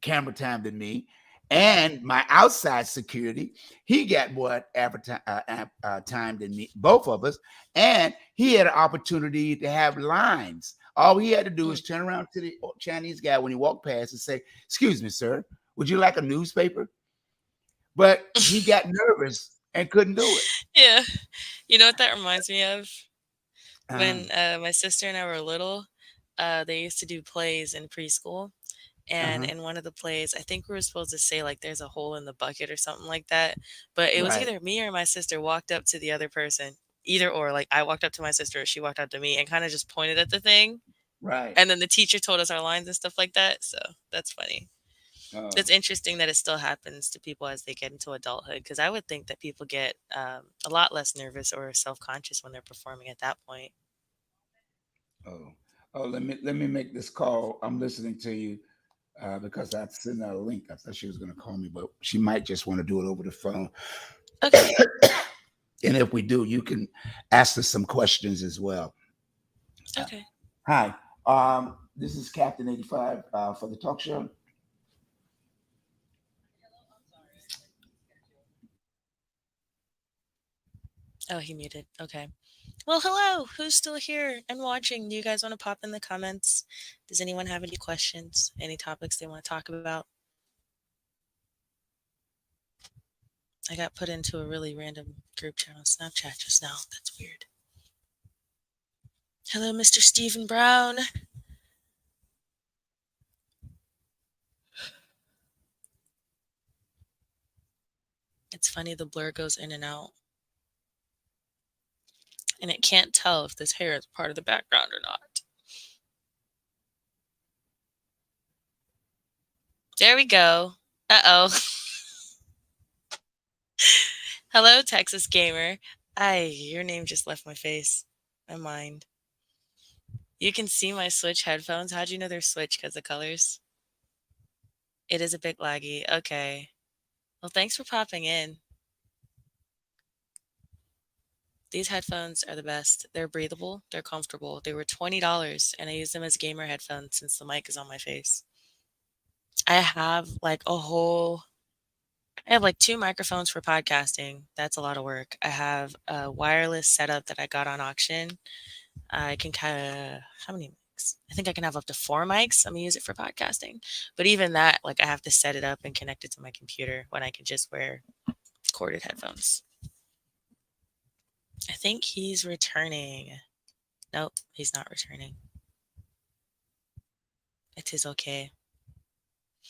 Speaker 1: camera time than me. And my outside security, he got more time than me, both of us. And he had an opportunity to have lines. All he had to do
Speaker 2: Mm.
Speaker 1: is turn around to the Chinese guy when he walked past and say, "Excuse me, sir, would you like a newspaper?" But he got nervous and couldn't do it.
Speaker 2: Yeah. You know what that reminds me of?
Speaker 1: Uh,
Speaker 2: When, my sister and I were little, they used to do plays in preschool, and
Speaker 1: uh-huh.
Speaker 2: in one of the plays, I think we were supposed to say, like, "There's a hole in the bucket," or something like that, but it was
Speaker 1: Right,
Speaker 2: either me or my sister walked up to the other person, either or, like, I walked up to my sister or she walked up to me and kinda just pointed at the thing,
Speaker 1: right.
Speaker 2: and then the teacher told us our lines and stuff like that, so that's funny.
Speaker 1: Uh,
Speaker 2: It's interesting that it still happens to people as they get into adulthood, because I would think that people get, a lot less nervous or self-conscious when they're performing at that point.
Speaker 1: oh, let me make this call. I'm listening to you because I sent her a link. I thought she was going to call me, but she might just want to do it over the phone.
Speaker 2: Okay,
Speaker 1: And if we do, you can ask us some questions as well. Uh,
Speaker 2: okay.
Speaker 1: Hi, this is Captain 85 for the talk show.
Speaker 2: Oh, he muted. Okay. Well, hello. Who's still here and watching? Do you guys want to pop in the comments? Does anyone have any questions? Any topics they want to talk about? I got put into a really random group chat on Snapchat just now. That's weird. Hello, Mr. Stephen Brown. It's funny the blur goes in and out, and it can't tell if this hair is part of the background or not. There we go. Uh-oh. Hello, Texas Gamer. Your name just left my face. My mind. You can see my Switch headphones. How'd you know they're Switch? Because of colors? It is a bit laggy. Okay. Well, thanks for popping in. These headphones are the best. They're breathable. They're comfortable. They were $20, and I use them as gamer headphones since the mic is on my face. I have I have like two microphones for podcasting. That's a lot of work. I have a wireless setup that I got on auction. I can how many mics? I think I can have up to 4 mics. I'm gonna use it for podcasting. But even that, like I have to set it up and connect it to my computer when I can just wear corded headphones. I think he's returning. Nope, he's not returning. It is okay.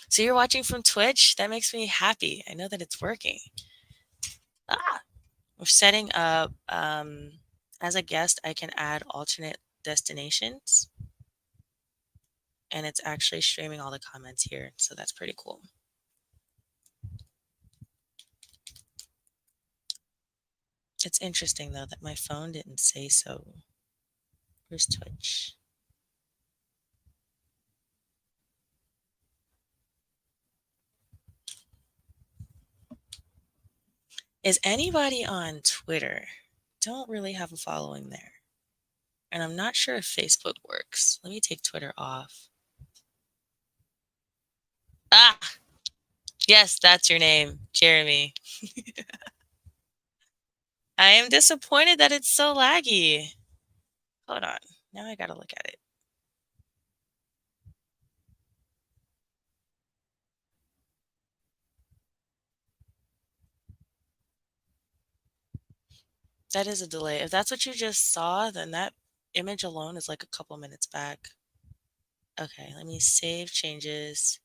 Speaker 2: So you're watching from Twitch? That makes me happy. I know that it's working. We're setting up, as a guest, I can add alternate destinations. And it's actually streaming all the comments here. So that's pretty cool. It's interesting, though, that my phone didn't say so. Where's Twitch? Is anybody on Twitter? Don't really have a following there. And I'm not sure if Facebook works. Let me take Twitter off. Ah! Yes, that's your name, Jeremy. I am disappointed that it's so laggy. Hold on. Now I gotta look at it. That is a delay. If that's what you just saw, then that image alone is like a couple minutes back. Okay, let me save changes,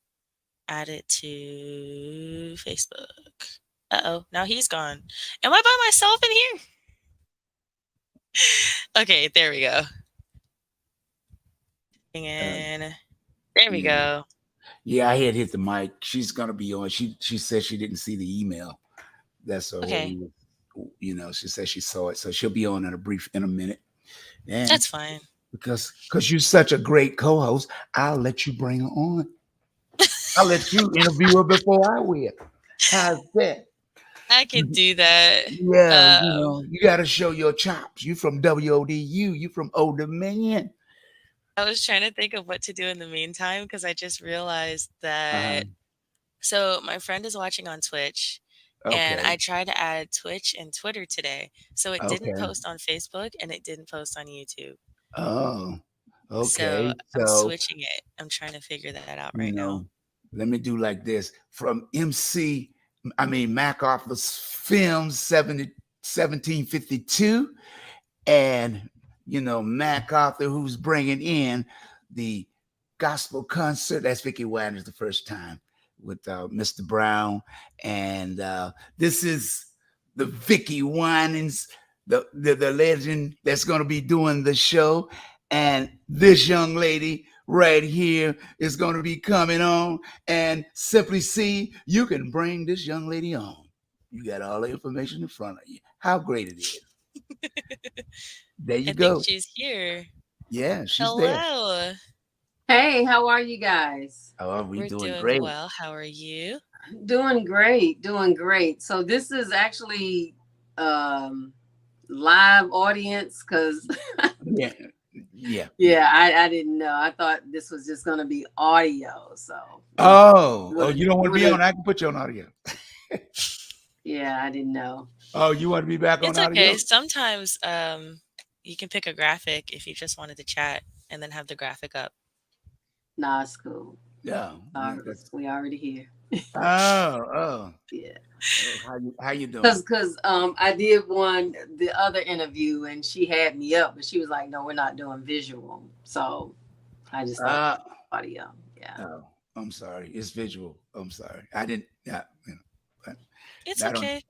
Speaker 2: add it to Facebook. Uh-oh, now he's gone. Am I by myself in here? Okay, there we go. And there we
Speaker 1: Yeah.
Speaker 2: go.
Speaker 1: Yeah, I had hit the mic. She's gonna be on. She said she didn't see the email. That's what
Speaker 2: Okay,
Speaker 1: we she said she saw it. So she'll be on in a minute. And
Speaker 2: that's fine.
Speaker 1: because you're such a great co-host, I'll let you bring her on. I'll let you interview her before I will. How's that?
Speaker 2: I could do that.
Speaker 1: Yeah,
Speaker 2: Um,
Speaker 1: you got to show your chops. You from WODU. You from Old Dominion.
Speaker 2: I was trying to think of what to do in the meantime because I just realized
Speaker 1: Uh-huh.
Speaker 2: that. So my friend is watching on Twitch, and
Speaker 1: Okay.
Speaker 2: I tried to add Twitch and Twitter today. So it didn't
Speaker 1: Okay.
Speaker 2: post on Facebook and it didn't post on YouTube.
Speaker 1: Oh,
Speaker 2: So
Speaker 1: okay.
Speaker 2: I'm
Speaker 1: So,
Speaker 2: switching it. I'm trying to figure that out right
Speaker 1: you
Speaker 2: now.
Speaker 1: know, let me do like this. From MacArthur's Films 1752, and MacArthur, who's bringing in the gospel concert. That's Vickie Winans the first time with Mr. Brown, and this is the Vickie Winans, the legend that's going to be doing the show, and this young lady right here is going to be coming on, and Simply C, you can bring this young lady on. You got all the information in front of you. How great it is. There
Speaker 2: I
Speaker 1: you
Speaker 2: think
Speaker 1: go.
Speaker 2: she's here.
Speaker 1: Yeah, she's there.
Speaker 2: Hello.
Speaker 3: Hey, how are you guys?
Speaker 1: Oh, we
Speaker 2: We're
Speaker 1: doing
Speaker 2: doing
Speaker 1: great.
Speaker 2: well. How are you?
Speaker 3: Doing great, doing great. So this is actually live audience because
Speaker 1: Yeah, yeah.
Speaker 3: yeah, I didn't know. I thought this was just gonna be audio. So
Speaker 1: Oh,
Speaker 3: would
Speaker 1: you don't want to
Speaker 3: would
Speaker 1: be
Speaker 3: have
Speaker 1: on? I can put you on audio.
Speaker 3: Yeah, I didn't know.
Speaker 1: Oh, you want to be back on
Speaker 2: It's okay.
Speaker 1: audio?
Speaker 2: Sometimes you can pick a graphic if you just wanted to chat and then have the graphic up.
Speaker 3: Nah, it's cool.
Speaker 1: Yeah, that's.
Speaker 3: We already here.
Speaker 1: Oh, oh,
Speaker 3: Yeah.
Speaker 1: oh. How you doing?
Speaker 3: Cause I did the other interview and she had me up, but she was like, no, we're not doing visual. So I just thought
Speaker 1: Uh,
Speaker 3: audio. Yeah.
Speaker 1: oh, I'm sorry. It's visual. I'm sorry. I didn't. Yeah, but
Speaker 2: It's
Speaker 1: I don't.
Speaker 2: okay.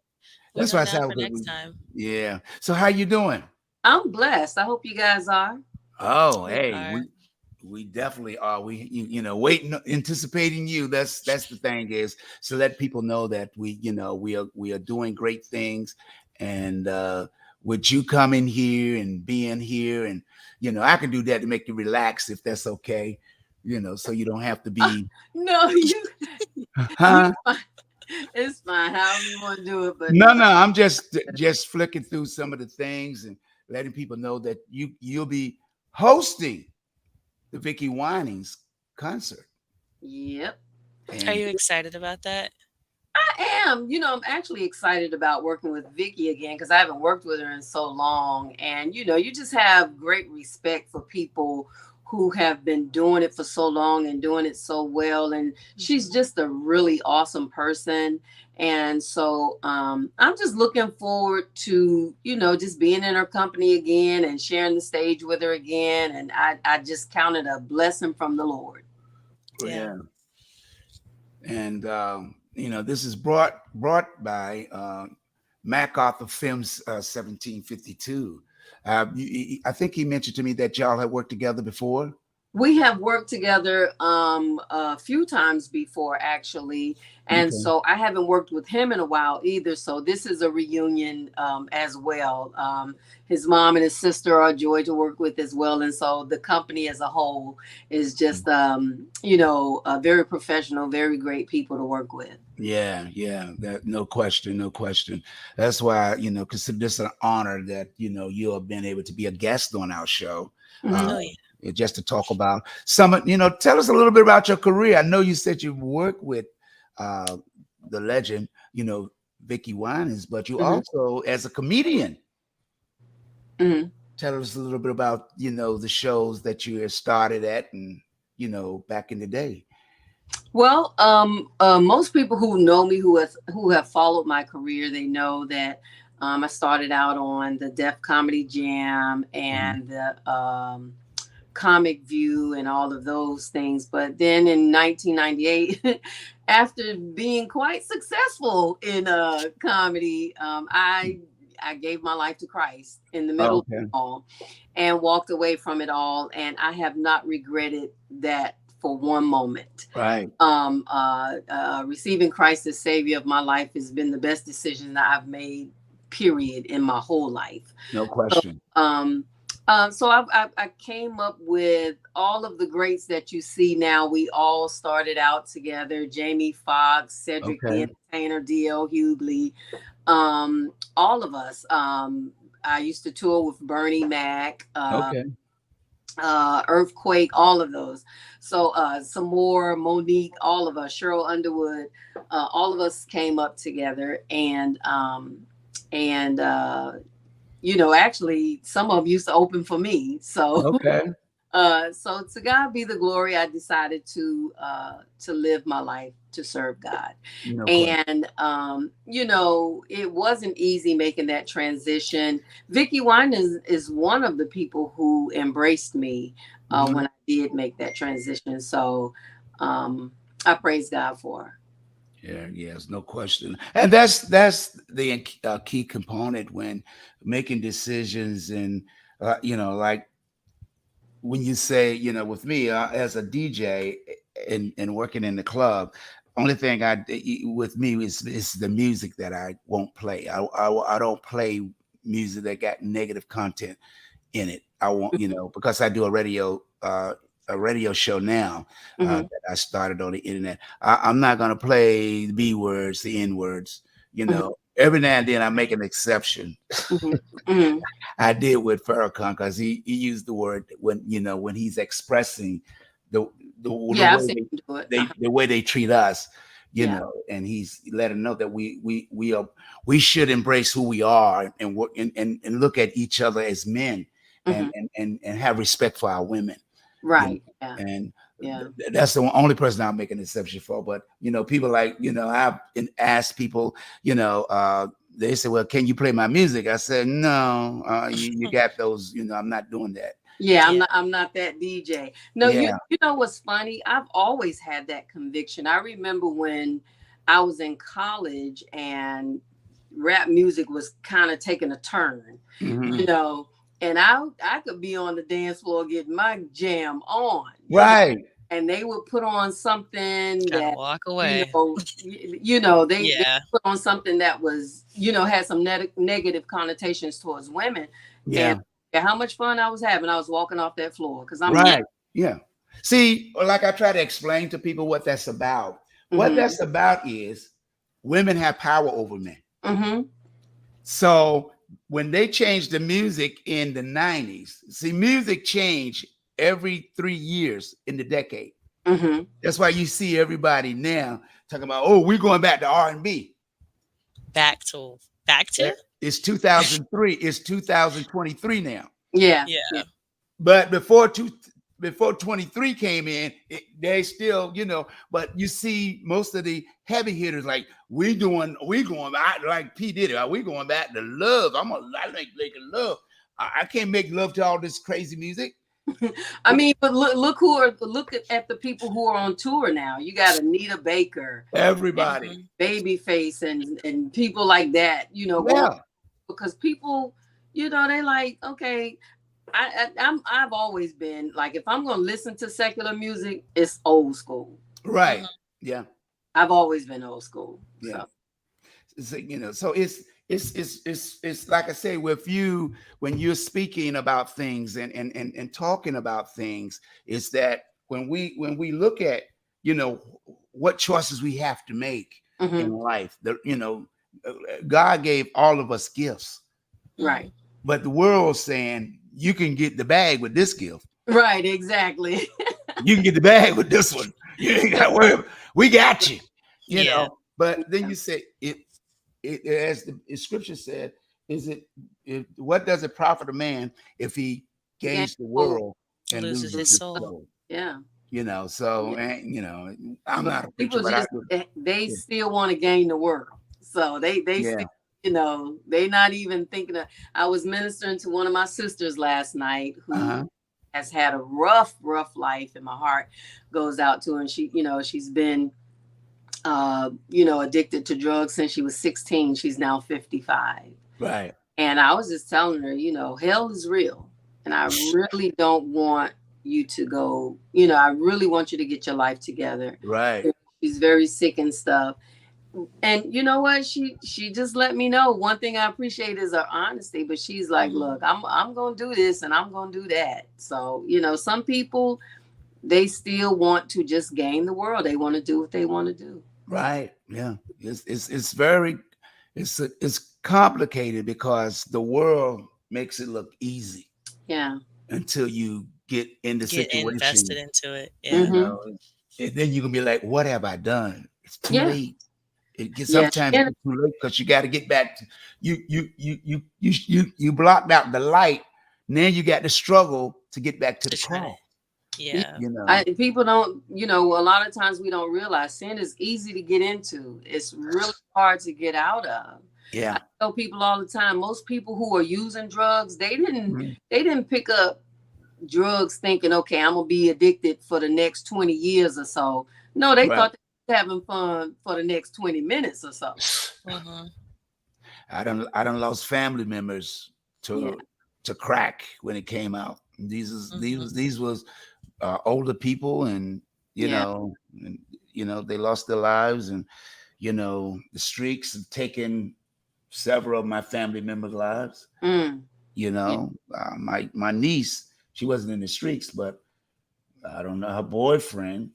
Speaker 2: We
Speaker 1: That's
Speaker 2: know
Speaker 1: why I
Speaker 2: now
Speaker 1: said
Speaker 2: for
Speaker 1: because
Speaker 2: next
Speaker 1: we.
Speaker 2: time.
Speaker 1: Yeah. So how you doing?
Speaker 3: I'm blessed. I hope you guys are.
Speaker 1: Oh,
Speaker 2: We
Speaker 1: hey,
Speaker 2: are.
Speaker 1: we definitely are. Waiting, anticipating you. That's the thing is so let people know that we are doing great things, and with you coming here and being here, and I can do that to make you relax if that's okay. So you don't have to be,
Speaker 3: No, you
Speaker 1: huh?
Speaker 3: fine. It's fine. However you want to do it, but
Speaker 1: No,
Speaker 3: no.
Speaker 1: no. I'm just flicking through some of the things and letting people know that you'll be hosting the Vickie Winans concert.
Speaker 3: Yep.
Speaker 2: Are
Speaker 1: And
Speaker 2: you excited about that?
Speaker 3: I am. I'm actually excited about working with Vickie again because I haven't worked with her in so long. And you just have great respect for people who have been doing it for so long and doing it so well. And she's
Speaker 2: Mhm.
Speaker 3: just a really awesome person. And so I'm just looking forward to, just being in her company again and sharing the stage with her again. And I just counted a blessing from the Lord.
Speaker 2: Yeah.
Speaker 1: yeah, and this is brought by MacArthur Films 1752. I think he mentioned to me that y'all had worked together before.
Speaker 3: We have worked together a few times before, actually. And
Speaker 1: Okay.
Speaker 3: so I haven't worked with him in a while either. So this is a reunion as well. His mom and his sister are a joy to work with as well. And so the company as a whole is just, very professional, very great people to work with.
Speaker 1: Yeah, yeah, that no question, no question. That's why consider this an honor that you have been able to be a guest on our show, uh,
Speaker 3: Mhm.
Speaker 2: Oh yeah.
Speaker 1: just to talk about some. Tell us a little bit about your career. I know you said you worked with uh, the legend, Vickie Winans, but you
Speaker 3: Mhm.
Speaker 1: also as a comedian.
Speaker 3: Mhm.
Speaker 1: Tell us a little bit about the shows that you had started at, and back in the day.
Speaker 3: Well, most people who know me, who have followed my career, they know that I started out on the Def Comedy Jam
Speaker 1: Mhm.
Speaker 3: and the Comic View and all of those things. But then in 1998, after being quite successful in comedy, I gave my life to Christ in the middle of
Speaker 1: Okay,
Speaker 3: it all and walked away from it all, and I have not regretted that for one moment.
Speaker 1: right,
Speaker 3: Receiving Christ as Savior of my life has been the best decision that I've made, period, in my whole life.
Speaker 1: no
Speaker 3: So,
Speaker 1: question.
Speaker 3: I came up with all of the greats that you see now. We all started out together: Jamie Foxx, Cedric the
Speaker 1: Okay,
Speaker 3: Entertainer, D.L. Hughley, all of us. I used to tour with Bernie Mac.
Speaker 1: okay,
Speaker 3: Earthquake, all of those. So some more, Monique, all of us, Cheryl Underwood, all of us came up together, and actually some of them used to open for me. So
Speaker 1: okay.
Speaker 3: so to God be the glory. I decided to live my life to serve God.
Speaker 1: No question.
Speaker 3: And it wasn't easy making that transition. Vickie Wine is one of the people who embraced me
Speaker 1: Mhm.
Speaker 3: when I did make that transition. So I praise God for her.
Speaker 1: Yeah, yes, no question. And that's the key component when making decisions, and like when you say, with me as a DJ and working in the club, only thing with me is the music that I won't play. I don't play music that got negative content in it. I want, because I do a radio show now
Speaker 3: Hmm.
Speaker 1: that I started on the internet. I'm not gonna play the B words, the N words.
Speaker 3: Hmm.
Speaker 1: Every now and then I make an exception.
Speaker 3: Hmm. Hmm.
Speaker 1: I did with Farrakhan because he used the word when he's expressing the the
Speaker 3: Yeah, I've
Speaker 1: way
Speaker 3: seen him do it.
Speaker 1: the way they treat us. you know, and he's let them know that we should embrace who we are and work and look at each other as men and have respect for our women.
Speaker 3: Right.
Speaker 1: And
Speaker 3: Yeah.
Speaker 1: that's the only person I'll make an exception for. But you know, people like, you know, I've asked people, you know, they say, well, can you play my music? I said, no, you got those, you know, I'm not doing that.
Speaker 3: Yeah, I'm not that DJ. No,
Speaker 1: Yeah.
Speaker 3: you know what's funny? I've always had that conviction. I remember when I was in college and rap music was kind of taking a turn, you know, and I could be on the dance floor getting my jam on.
Speaker 1: Right.
Speaker 3: And they would put on something
Speaker 2: Gotta
Speaker 3: that,
Speaker 2: walk away.
Speaker 3: you know, they
Speaker 2: Yeah.
Speaker 3: put on something that was, you know, had some negative connotations towards women.
Speaker 1: Yeah.
Speaker 3: And how much fun I was having, I was walking off that floor because I'm
Speaker 1: right. Yeah. See, like I try to explain to people what that's about. What that's about is women have power over men. So when they changed the music in the 90s, see, music changed every 3 years in the decade. That's why you see everybody now talking about, oh, we're going back to R&B.
Speaker 2: Back to
Speaker 1: It's 2003. It's 2023 now.
Speaker 3: Yeah.
Speaker 1: But before 23 came in, they still, you know, but you see most of the heavy hitters like we going back, like P Diddy, we going back to love. I like making love. I can't make love to all this crazy music.
Speaker 3: I mean, but look at the people who are on tour now. You got Anita Baker,
Speaker 1: everybody,
Speaker 3: Babyface, and people like that. You know, because people, you know, they like, okay, I've always been like, if I'm gonna listen to secular music, it's old school.
Speaker 1: Right. Yeah.
Speaker 3: I've always been old school.
Speaker 1: Yeah. So, you know, so it's like I say, with you, when you're speaking about things and talking about things, is that when we look at, you know, what choices we have to make in life, you know, God gave all of us gifts.
Speaker 3: Right.
Speaker 1: But the world's saying you can get the bag with this gift.
Speaker 3: Right, exactly.
Speaker 1: You can get the bag with this one. You ain't got to worry. We got you. You know. But then you say it as the scripture said, what does it profit a man if he gains the world and loses his soul?
Speaker 3: Yeah.
Speaker 1: You know, so and you know, I'm not a preacher,
Speaker 3: people
Speaker 1: but
Speaker 3: they still want to gain the world. So they still, you know, they not even thinking of. I was ministering to one of my sisters last night who has had a rough life, and my heart goes out to her. And she, you know, she's been you know, addicted to drugs since she was 16. She's now 55.
Speaker 1: Right.
Speaker 3: And I was just telling her, you know, hell is real. And I really don't want you to go, you know, I really want you to get your life together.
Speaker 1: Right.
Speaker 3: She's very sick and stuff. And you know what? She just let me know. One thing I appreciate is her honesty, but she's like, look, I'm gonna do this and I'm gonna do that. So, you know, some people, they still want to just gain the world. They want to do what they want to do.
Speaker 1: Right. Yeah. It's very it's complicated because the world makes it look easy.
Speaker 3: Yeah.
Speaker 1: Until you get in the situation,
Speaker 2: invested into it.
Speaker 1: Yeah. You know, and then you can be like, what have I done? It's too late. It gets sometimes it's too late because you got to get back to you blocked out the light. Now you got to struggle to get back to the cross.
Speaker 2: Yeah.
Speaker 1: You know,
Speaker 3: people don't, you know, a lot of times we don't realize sin is easy to get into. It's really hard to get out of.
Speaker 1: Yeah.
Speaker 3: I tell people all the time, most people who are using drugs, they didn't pick up drugs thinking, okay, I'm gonna be addicted for the next 20 years or so. No, they thought they were having fun for the next 20 minutes or so.
Speaker 1: I done lost family members to crack when it came out. These was older people, and you know, they lost their lives, and you know, the streaks have taken several of my family members' lives. You know, my niece, she wasn't in the streaks, but I don't know, her boyfriend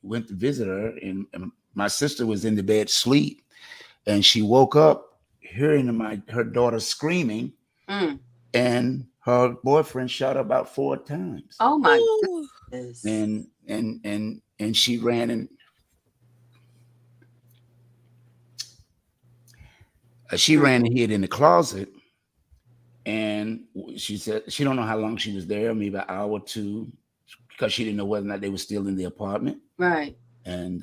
Speaker 1: went to visit her, and my sister was in the bed asleep, and she woke up hearing her daughter screaming, and her boyfriend shot her about 4 times.
Speaker 3: Oh my goodness!
Speaker 1: And she ran, and She ran and hid in the closet, and she said she don't know how long she was there, maybe an hour or two, because she didn't know whether or not they were still in the apartment.
Speaker 3: Right.
Speaker 1: And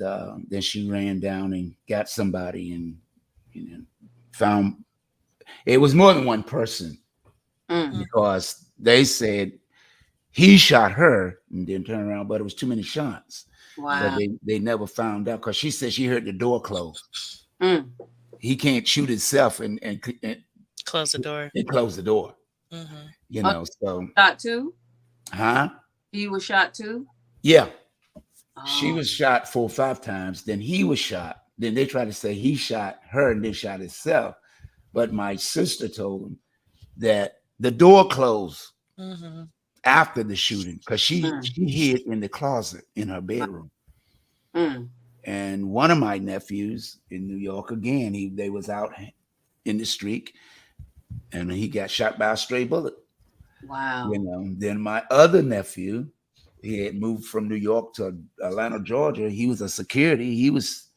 Speaker 1: then she ran down and got somebody, and found it was more than one person, because they said he shot her and then turned around, but it was too many shots.
Speaker 3: Wow.
Speaker 1: But they never found out, because she said she heard the door close. He can't shoot himself and
Speaker 2: close the door.
Speaker 1: And close the door. So
Speaker 3: shot too?
Speaker 1: Huh?
Speaker 3: He was shot too?
Speaker 1: Yeah.
Speaker 3: Oh.
Speaker 1: She was shot 4 or 5 times. Then he was shot. Then they tried to say he shot her and then shot himself. But my sister told him that the door closed after the shooting, because she hid in the closet in her bedroom. And one of my nephews in New York, again, they was out in the street, and he got shot by a stray bullet.
Speaker 3: Wow.
Speaker 1: Then my other nephew, he had moved from New York to Atlanta, Georgia. He was a security. He was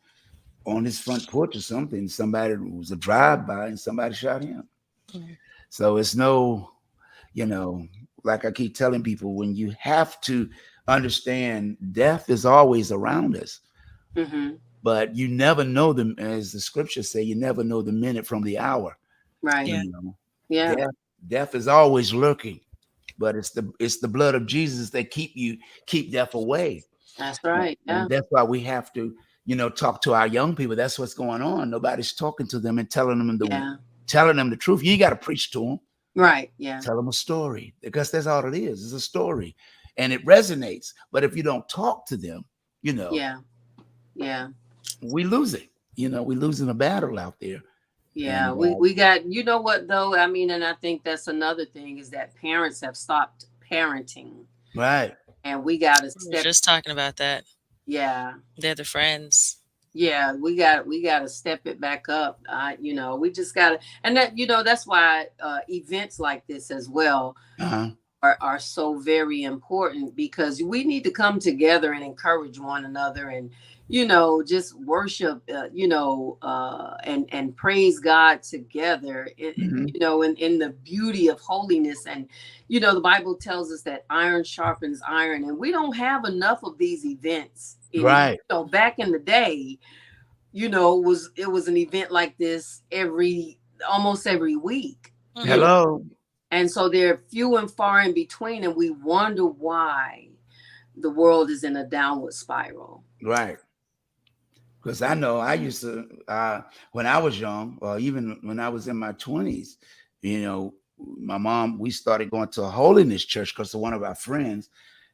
Speaker 1: on his front porch or something. Somebody was a drive-by and somebody shot him. So it's no, like I keep telling people, when you have to understand, death is always around us. But you never know them, as the scriptures say, you never know the minute from the hour.
Speaker 3: Right.
Speaker 1: Yeah. Death is always lurking, but it's the blood of Jesus that keep death away.
Speaker 3: That's right. Yeah.
Speaker 1: And that's why we have to, talk to our young people. That's what's going on. Nobody's talking to them and telling them the truth. You got to preach to them.
Speaker 3: Right. Yeah.
Speaker 1: Tell them a story, because that's all it is. It's a story, and it resonates. But if you don't talk to them,
Speaker 3: Yeah.
Speaker 1: we lose it. We're losing a battle out there.
Speaker 3: Yeah, we got, what though? I mean, and I think that's another thing, is that parents have stopped parenting.
Speaker 1: Right.
Speaker 3: And we got to
Speaker 2: step. Just talking about that.
Speaker 3: Yeah.
Speaker 2: They're the friends.
Speaker 3: Yeah, we got to step it back up. We just got to, and that, that's why events like this as well are so very important, because we need to come together and encourage one another, and just worship, and praise God together, in the beauty of holiness. And, the Bible tells us that iron sharpens iron, and we don't have enough of these events.
Speaker 1: Right.
Speaker 3: Back in the day, it was an event like this almost every week.
Speaker 1: Hello.
Speaker 3: And so they're few and far in between, and we wonder why the world is in a downward spiral.
Speaker 1: Right. Because I know I used to, when I was young, or even when I was in my 20s, my mom, we started going to a holiness church because of one of our friends.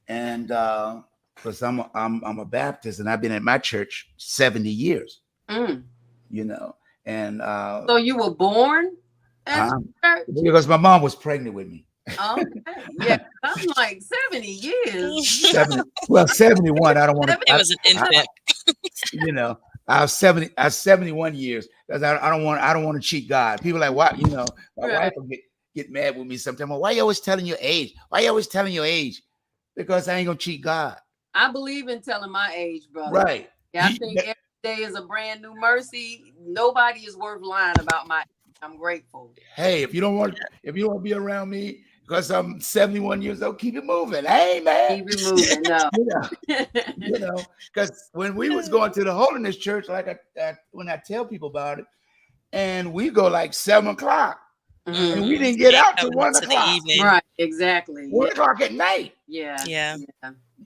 Speaker 1: And because I'm a Baptist, and I've been at my church 70 years, And
Speaker 3: so you were born at church?
Speaker 1: Because my mom was pregnant with me.
Speaker 3: Okay. Yeah, I'm like 70 years.
Speaker 1: 71. I don't want to.
Speaker 2: It was an infant.
Speaker 1: I was 70. I was 71 years, because I don't want to cheat God. People are like, why? My wife will get mad with me sometimes. Well, why you always telling your age? Why you always telling your age? Because I ain't gonna cheat God.
Speaker 3: I believe in telling my age, brother.
Speaker 1: Right.
Speaker 3: Yeah, I think every day is a brand new mercy. Nobody is worth lying about my age. I'm grateful.
Speaker 1: Hey, if you don't want to be around me because I'm 71 years old, keep it moving. Hey, man.
Speaker 3: Keep it moving. No.
Speaker 1: Because when we was going to the holiness church, like when I tell people about it, and we go like 7 o'clock, and we didn't get out till 1 o'clock.
Speaker 3: Right, exactly.
Speaker 1: 1 o'clock at night.
Speaker 3: Yeah.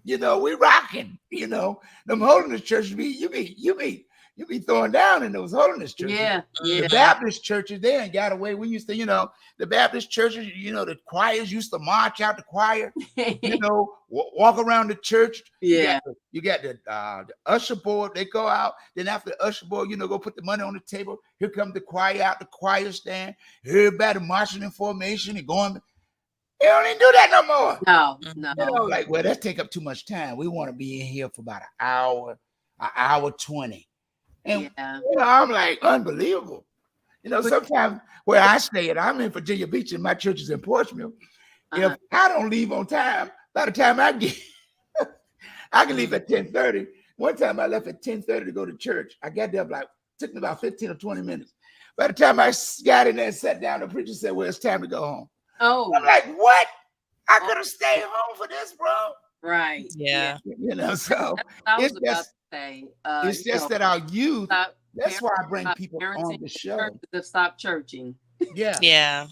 Speaker 1: We rocking. Them holiness churches you be throwing down in those holiness churches.
Speaker 3: Yeah.
Speaker 1: The Baptist churches, they ain't got away. We used to, the Baptist churches, the choirs used to march out the choir, walk around the church.
Speaker 3: Yeah.
Speaker 1: You got the usher board. They go out. Then after the usher board, go put the money on the table. Here comes the choir out the choir stand. Everybody marching in formation and going. They don't even do that no more.
Speaker 3: No.
Speaker 1: Well, that take up too much time. We want to be in here for about an hour 20. And I'm like, unbelievable. Sometimes where I stay at, I'm in Virginia Beach, and my church is in Portsmouth. If I don't leave on time, by the time I get, I can leave at 10:30. One time I left at 10:30 to go to church. I got there took me about 15 or 20 minutes. By the time I got in there and sat down, the preacher said, "Well, it's time to go home." I'm
Speaker 3: Oh,
Speaker 1: like, "What? I
Speaker 3: oh,
Speaker 1: could have stayed home for this, bro."
Speaker 3: right. Yeah.
Speaker 2: Yeah.
Speaker 1: So
Speaker 3: That's what I
Speaker 1: it's
Speaker 3: was about to say.
Speaker 1: it's just that our youth.
Speaker 3: Stop,
Speaker 1: That's
Speaker 3: parents,
Speaker 1: why I bring people
Speaker 3: parents
Speaker 1: on
Speaker 3: in
Speaker 1: the show.
Speaker 3: churches have stopped churching.
Speaker 1: Yeah,
Speaker 2: Yeah.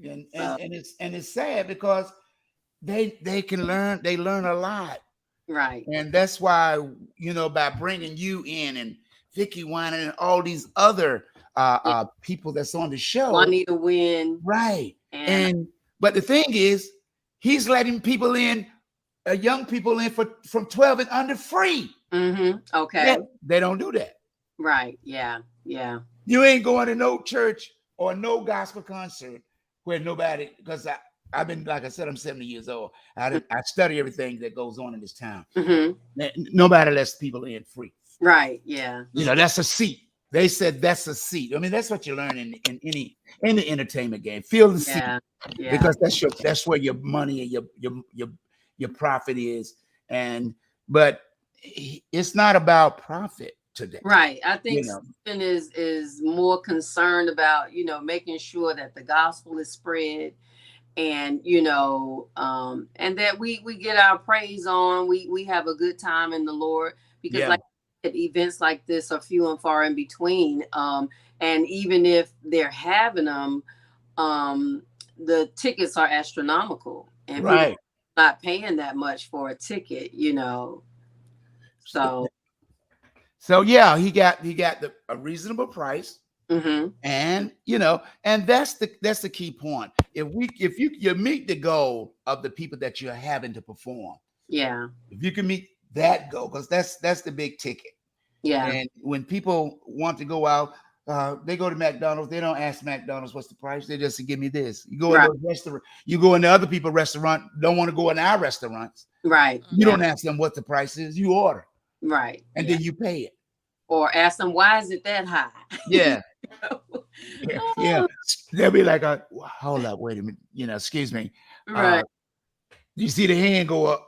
Speaker 1: and
Speaker 3: So,
Speaker 1: it's sad because they can learn. They learn a lot.
Speaker 3: right.
Speaker 1: And that's why, by bringing you in and Vickie Winans and all these other
Speaker 3: Yeah.
Speaker 1: people that's on the show,
Speaker 3: Juanita Win
Speaker 1: right?
Speaker 3: and
Speaker 1: And but the thing is, he's letting people in, young people in from 12 and under free.
Speaker 3: okay.
Speaker 1: They don't do that.
Speaker 3: Right. Yeah. Yeah.
Speaker 1: You ain't going to no church or no gospel concert where nobody, because I've been, like I said, I'm 70 years old. I study everything that goes on in this town. Nobody lets people in free.
Speaker 3: Right. Yeah.
Speaker 1: That's a seat. They said that's a seat. I mean, that's what you learn in any entertainment game. Feel the seat,
Speaker 3: Yeah. Yeah.
Speaker 1: because that's where your money and your profit is. But it's not about profit today.
Speaker 3: Right. I think
Speaker 1: You know.
Speaker 3: Stephen is more concerned about, making sure that the gospel is spread, and and that we get our praise on. We have a good time in the Lord, because
Speaker 1: Yeah.
Speaker 3: like events like this are few and far in between. And even if they're having them, the tickets are astronomical, and people
Speaker 1: Right.
Speaker 3: are not paying that much for a ticket, so
Speaker 1: So yeah, he got a reasonable price.
Speaker 3: mhm.
Speaker 1: And and that's the key point. If you meet the goal of the people that you're having to perform,
Speaker 3: Yeah.
Speaker 1: if you can meet that goal, because that's the big ticket.
Speaker 3: Yeah.
Speaker 1: And when people want to go out, they go to McDonald's. They don't ask McDonald's what's the price. They just say, "Give me this." You go
Speaker 3: Right.
Speaker 1: into a restaurant. You go into other people's restaurant. Don't want to go in our restaurants.
Speaker 3: Right.
Speaker 1: You
Speaker 3: Yeah.
Speaker 1: don't ask them what the price is. You order,
Speaker 3: Right.
Speaker 1: and
Speaker 3: Yeah.
Speaker 1: then you pay it.
Speaker 3: Or ask them, why is it that high?
Speaker 1: Yeah. Yeah. They'll be like, "Hold up, wait a minute. Excuse me.
Speaker 3: Right.
Speaker 1: You see the hand go up?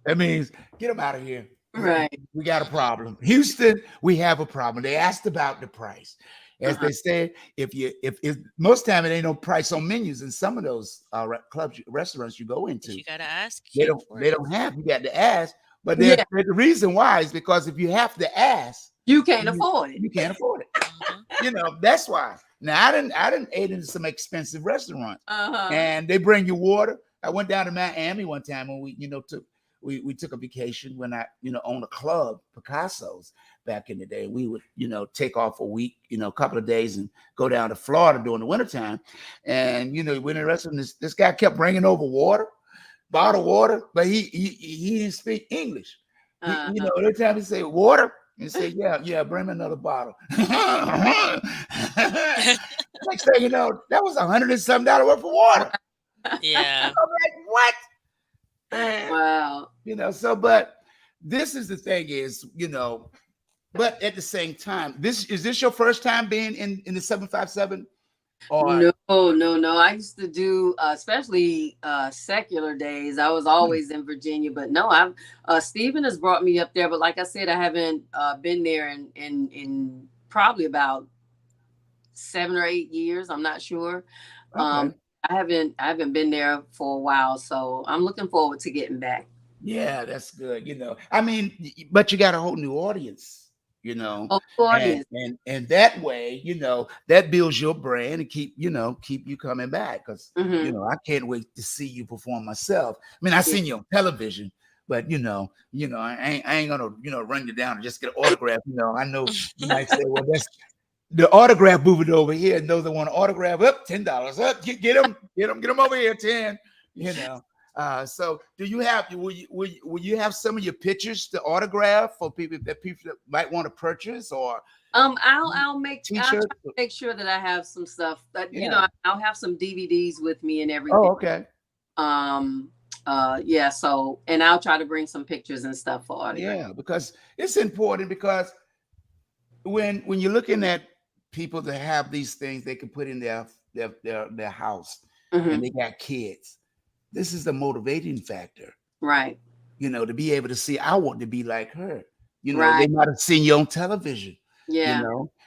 Speaker 1: That means get them out of here.
Speaker 3: Right.
Speaker 1: We got a problem. Houston, we have a problem." They asked about the price. As they said, if most time it ain't no price on menus in some of those clubs, restaurants you go into,
Speaker 2: You gotta ask.
Speaker 1: they
Speaker 2: Can't afford it.
Speaker 1: don't have. You got to ask. But
Speaker 3: Yeah.
Speaker 1: the reason why is because if you have to ask,
Speaker 3: You can't afford it.
Speaker 1: you can't afford it.
Speaker 2: Mhm.
Speaker 1: That's why. Now I didn't ate in some expensive restaurants,
Speaker 3: Uh-huh.
Speaker 1: and they bring you water. I went down to Miami one time when we took a vacation when I owned a club, Picasso's, back in the day. We would take off a week, a couple of days, and go down to Florida during the wintertime. And we went in the restaurant. This guy kept bringing over water, bottled water, but he didn't speak English. Every time he say water, and say, yeah, bring me another bottle. Next thing you know, that was $100 and some worth of water.
Speaker 2: Yeah.
Speaker 1: I'm like, what?
Speaker 3: Wow.
Speaker 1: But this is the thing is, but at the same time, is this your first time being in the 757? Or
Speaker 3: No. I used to do especially secular days. I was always in Virginia, but no, Stephen has brought me up there, but like I said, I haven't been there in probably about 7 or 8 years. I'm not sure.
Speaker 1: okay.
Speaker 3: I haven't been there for a while, so I'm looking forward to getting back.
Speaker 1: Yeah, that's good. I mean, but you got a whole new audience.
Speaker 3: Oh, audience.
Speaker 1: And that way, that builds your brand and keep you coming back. Because
Speaker 3: Mhm.
Speaker 1: I can't wait to see you perform myself. I mean, I seen you on television, but I ain't gonna run you down and just get an autograph. I know you might say, well, that's the autograph moving over here, and those that want to autograph up $10 up, get them over here 10. So do you have will you have some of your pictures to autograph for people that might want to purchase, or
Speaker 3: I'll try
Speaker 1: t-shirts?
Speaker 3: to make sure that I have some stuff that
Speaker 1: Yeah.
Speaker 3: I'll have some DVDs with me and everything.
Speaker 1: Oh, okay.
Speaker 3: Yeah, so, and I'll try to bring some pictures and stuff for autograph.
Speaker 1: Yeah, because it's important, because when you're looking at people that have these things they can put in their house,
Speaker 3: Mhm.
Speaker 1: and they got kids, this is the motivating factor,
Speaker 3: Right.
Speaker 1: to be able to see, I want to be like her. They
Speaker 3: Right.
Speaker 1: might have seen you on television,
Speaker 3: Yeah.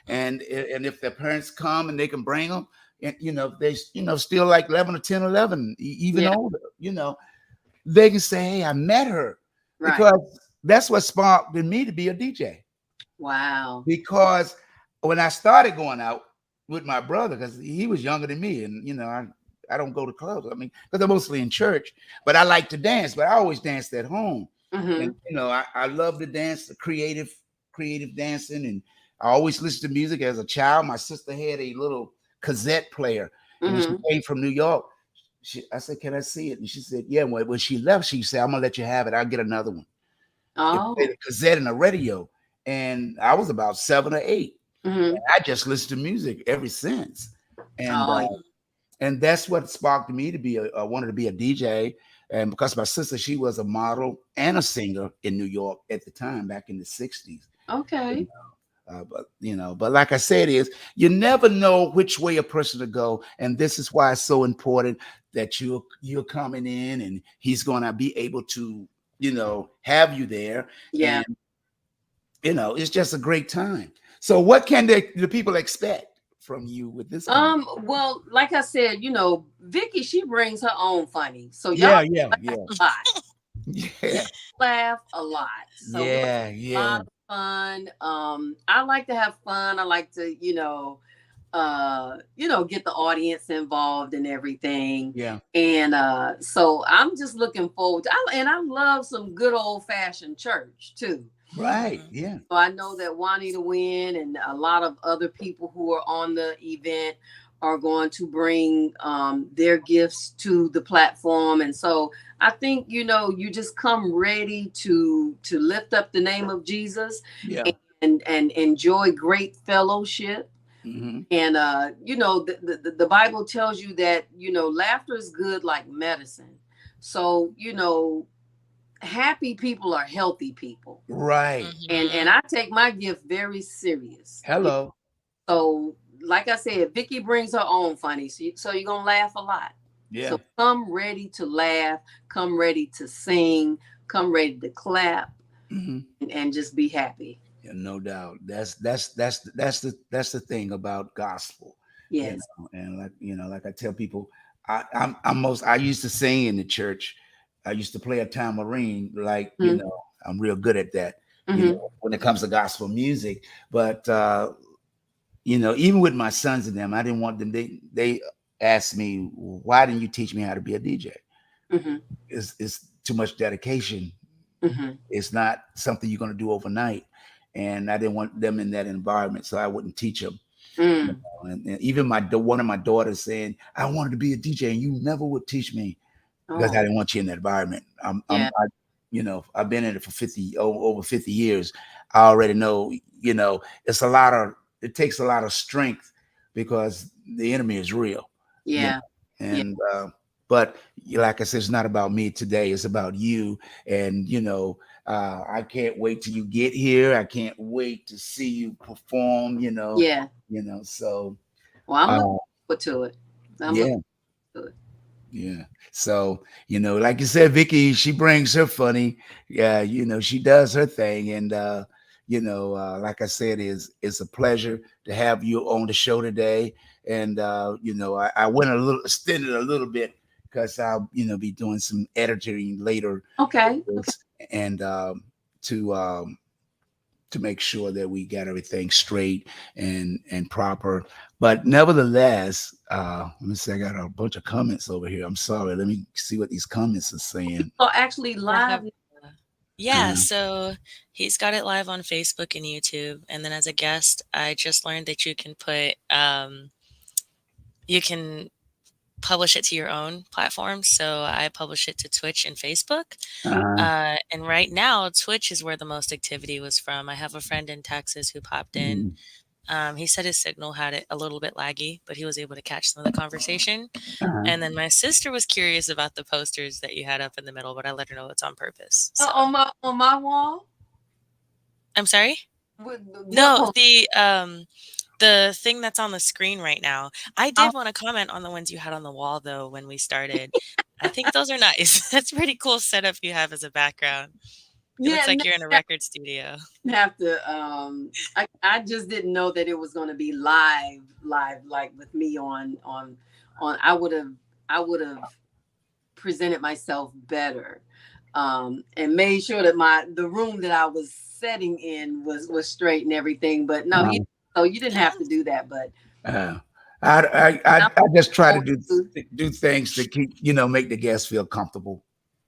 Speaker 1: and if their parents come and they can bring them, and they still like 11 or 10, 11, even
Speaker 3: Yeah.
Speaker 1: older, they can say, hey, I met her,
Speaker 3: Right.
Speaker 1: because that's what sparked in me to be a DJ.
Speaker 3: Wow.
Speaker 1: Because when I started going out with my brother, because he was younger than me, and I don't go to clubs. I mean, because I'm mostly in church, but I like to dance. But I always danced at home,
Speaker 3: Mm-hmm.
Speaker 1: and I love to dance, the creative dancing, and I always listened to music as a child. My sister had a little cassette player, and when she
Speaker 3: Mm-hmm.
Speaker 1: came from New York, I said, "Can I see it?" And she said, "Yeah." When she left, she said, "I'm gonna let you have it. I'll get another one." It played
Speaker 3: Oh.
Speaker 1: a cassette and a radio, and I was about 7 or 8.
Speaker 3: Mm-hmm.
Speaker 1: I just listened to music ever since, and
Speaker 3: Oh.
Speaker 1: uh, and that's what sparked me to be wanted to be a DJ. And because my sister, she was a model and a singer in New York at the time, back in the '60s.
Speaker 3: Okay.
Speaker 1: But like I said, is you never know which way a person to go, and this is why it's so important that you're coming in, and he's going to be able to have you there,
Speaker 3: Yeah.
Speaker 1: and it's just a great time. So what can the people expect from you with this kind of?
Speaker 3: Well, like I said, Vickie, she brings her own funny. So y'all
Speaker 1: Yeah, yeah, yeah,
Speaker 3: laugh, y'all
Speaker 1: yeah,
Speaker 3: laugh a lot. So we're
Speaker 1: yeah,
Speaker 3: a
Speaker 1: yeah,
Speaker 3: lot of fun. I like to have fun. I like to, get the audience involved and everything.
Speaker 1: yeah.
Speaker 3: And so I'm just looking forward to, and I love some good old fashioned church too.
Speaker 1: Right.
Speaker 2: Mhm.
Speaker 1: Yeah.
Speaker 3: So I know that Juanita Wynn and a lot of other people who are on the event are going to bring their gifts to the platform. And so I think, you just come ready to lift up the name of Jesus
Speaker 1: Yeah.
Speaker 3: and enjoy great fellowship.
Speaker 1: Hmm.
Speaker 3: And the Bible tells you that, laughter is good like medicine. So, happy people are healthy people.
Speaker 1: Right.
Speaker 3: And
Speaker 2: Mhm.
Speaker 3: I take my gift very serious.
Speaker 1: Hello.
Speaker 3: So, like I said, Vickie brings her own funny, so you're gonna laugh a lot.
Speaker 1: Yeah.
Speaker 3: So come ready to laugh, come ready to sing, come ready to clap,
Speaker 1: Hmm.
Speaker 3: and just be happy.
Speaker 1: Yeah, no doubt. That's the thing about gospel,
Speaker 3: Yes.
Speaker 1: and like I tell people, I used to sing in the church. I used to play a tambourine, like
Speaker 3: Mm-hmm.
Speaker 1: I'm real good at that.
Speaker 3: Mm-hmm.
Speaker 1: When it comes to gospel music, but even with my sons and them, I didn't want them. They asked me, why didn't you teach me how to be a DJ?
Speaker 3: Mm-hmm.
Speaker 1: It's too much dedication.
Speaker 3: Mm-hmm.
Speaker 1: It's not something you're going to do overnight. And I didn't want them in that environment, so I wouldn't teach them.
Speaker 3: Mm.
Speaker 1: And even one of my daughters saying, I wanted to be a DJ, and you never would teach me because
Speaker 3: Oh,
Speaker 1: I didn't want you in that environment.
Speaker 3: yeah.
Speaker 1: I've been in it for over 50 years. I already know, it's a lot of, it takes a lot of strength because the enemy is real, you know,
Speaker 3: Yeah. Yeah.
Speaker 1: and, but like I said, it's not about me today. It's about you. And, I can't wait till you get here. I can't wait to see you perform,
Speaker 3: Yeah.
Speaker 1: so,
Speaker 3: Well, I'm
Speaker 1: uh,
Speaker 3: looking forward to it. I'm looking
Speaker 1: yeah.
Speaker 3: forward to it.
Speaker 1: Yeah. So, like you said, Vickie, she brings her funny. Yeah, she does her thing. And like I said, it's a pleasure to have you on the show today. And I went a little extended a little bit because I'll, be doing some editing later,
Speaker 3: Okay. Okay.
Speaker 1: and to make sure that we got everything straight and proper. But nevertheless, let me see, I got a bunch of comments over here. I'm sorry. Let me see what these comments are saying.
Speaker 3: So actually
Speaker 2: I
Speaker 3: live.
Speaker 2: have Yeah,
Speaker 1: Uh,
Speaker 2: so he's got it live on Facebook and YouTube, and then as a guest, I just learned that you can publish it to your own platform. So I publish it to Twitch and Facebook.
Speaker 1: uh,
Speaker 2: And right now, Twitch is where the most activity was from. I have a friend in Texas who popped in.
Speaker 1: mm,
Speaker 2: He said his signal had it a little bit laggy, but he was able to catch some of the conversation.
Speaker 1: uh,
Speaker 2: And then my sister was curious about the posters that you had up in the middle, but I let her know it's on purpose. So
Speaker 3: On my wall.
Speaker 2: I'm sorry.
Speaker 3: What
Speaker 2: No,
Speaker 3: post?
Speaker 2: the thing that's on the screen right now. I
Speaker 3: Oh,
Speaker 2: did want to comment on the ones you had on the wall though when we started. I think those are nice. That's pretty cool setup you have as a background. It looks
Speaker 3: Yeah,
Speaker 2: like you're in a record studio.
Speaker 3: have to I just didn't know that it was going to be live like with me on I would have presented myself better, and made sure that the room that I was setting in was straight and everything. But no,
Speaker 1: Uh,
Speaker 3: so you didn't have to do that. But
Speaker 1: uh, I just try to
Speaker 3: I'm
Speaker 1: do things to keep, make the guests feel comfortable.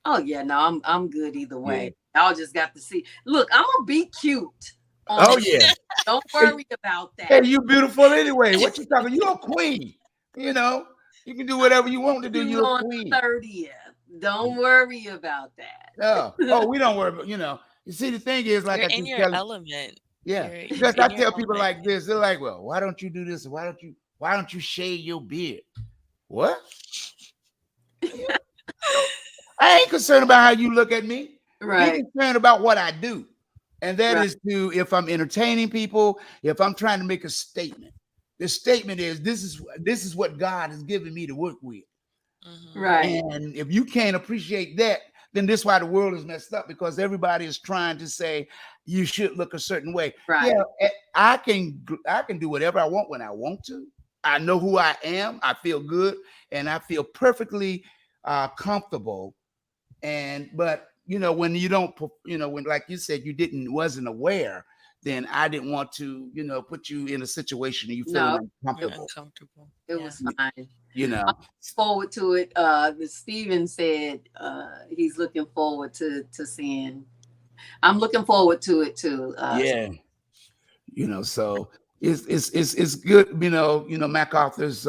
Speaker 3: oh yeah, no, I'm good either
Speaker 1: Yeah.
Speaker 3: way. Y'all just got to see. Look, I'm gonna be cute on
Speaker 1: Oh
Speaker 3: the.
Speaker 1: yeah.
Speaker 3: Don't worry about that.
Speaker 1: Hey, you beautiful anyway. What you talking? You're a queen. You know, you can do whatever you want to do.
Speaker 3: You
Speaker 1: You're a
Speaker 3: on
Speaker 1: queen.
Speaker 3: 30th. Don't worry about
Speaker 1: Oh,
Speaker 3: that.
Speaker 1: oh, we don't worry about, You see, the thing is, like
Speaker 2: You're
Speaker 1: I
Speaker 2: in
Speaker 1: keep
Speaker 2: your
Speaker 1: telling,
Speaker 2: element.
Speaker 1: yeah,
Speaker 2: You're
Speaker 1: because I
Speaker 2: in your
Speaker 1: tell people
Speaker 2: element.
Speaker 1: like this, they're like, well, why don't you do this? Why don't you shave your beard? What? I ain't concerned about how you look at me. Be
Speaker 3: Right,
Speaker 1: concerned about what I do. And that
Speaker 3: right,
Speaker 1: is to, if I'm entertaining people, if I'm trying to make a statement. The statement is this is what God has given me to work with.
Speaker 2: Hmm.
Speaker 3: right,
Speaker 1: And if you can't appreciate that, then this is why the world is messed up, because everybody is trying to say you should look a certain way.
Speaker 3: right.
Speaker 1: Yeah, I can do whatever I want when I want to. I know who I am. I feel good, and I feel perfectly comfortable. But when you don't, when, like you said, wasn't aware, then I didn't want to put you in a situation and you feeling
Speaker 3: No,
Speaker 2: You're
Speaker 3: it,
Speaker 1: uncomfortable.
Speaker 2: uncomfortable.
Speaker 3: it
Speaker 2: Yeah.
Speaker 3: was fine.
Speaker 1: You know,
Speaker 3: Forward to it. The Steven said he's looking forward to seeing. I'm looking forward to it too.
Speaker 1: yeah. So it's good. MacArthur's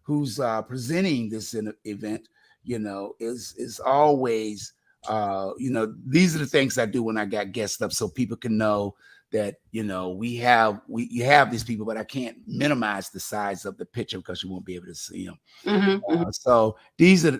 Speaker 1: who's presenting this event, is always these are the things I do when I got guests up, so people can know that you have these people, but I can't minimize the size of the picture because you won't be able to see them.
Speaker 3: Mm-hmm,
Speaker 1: So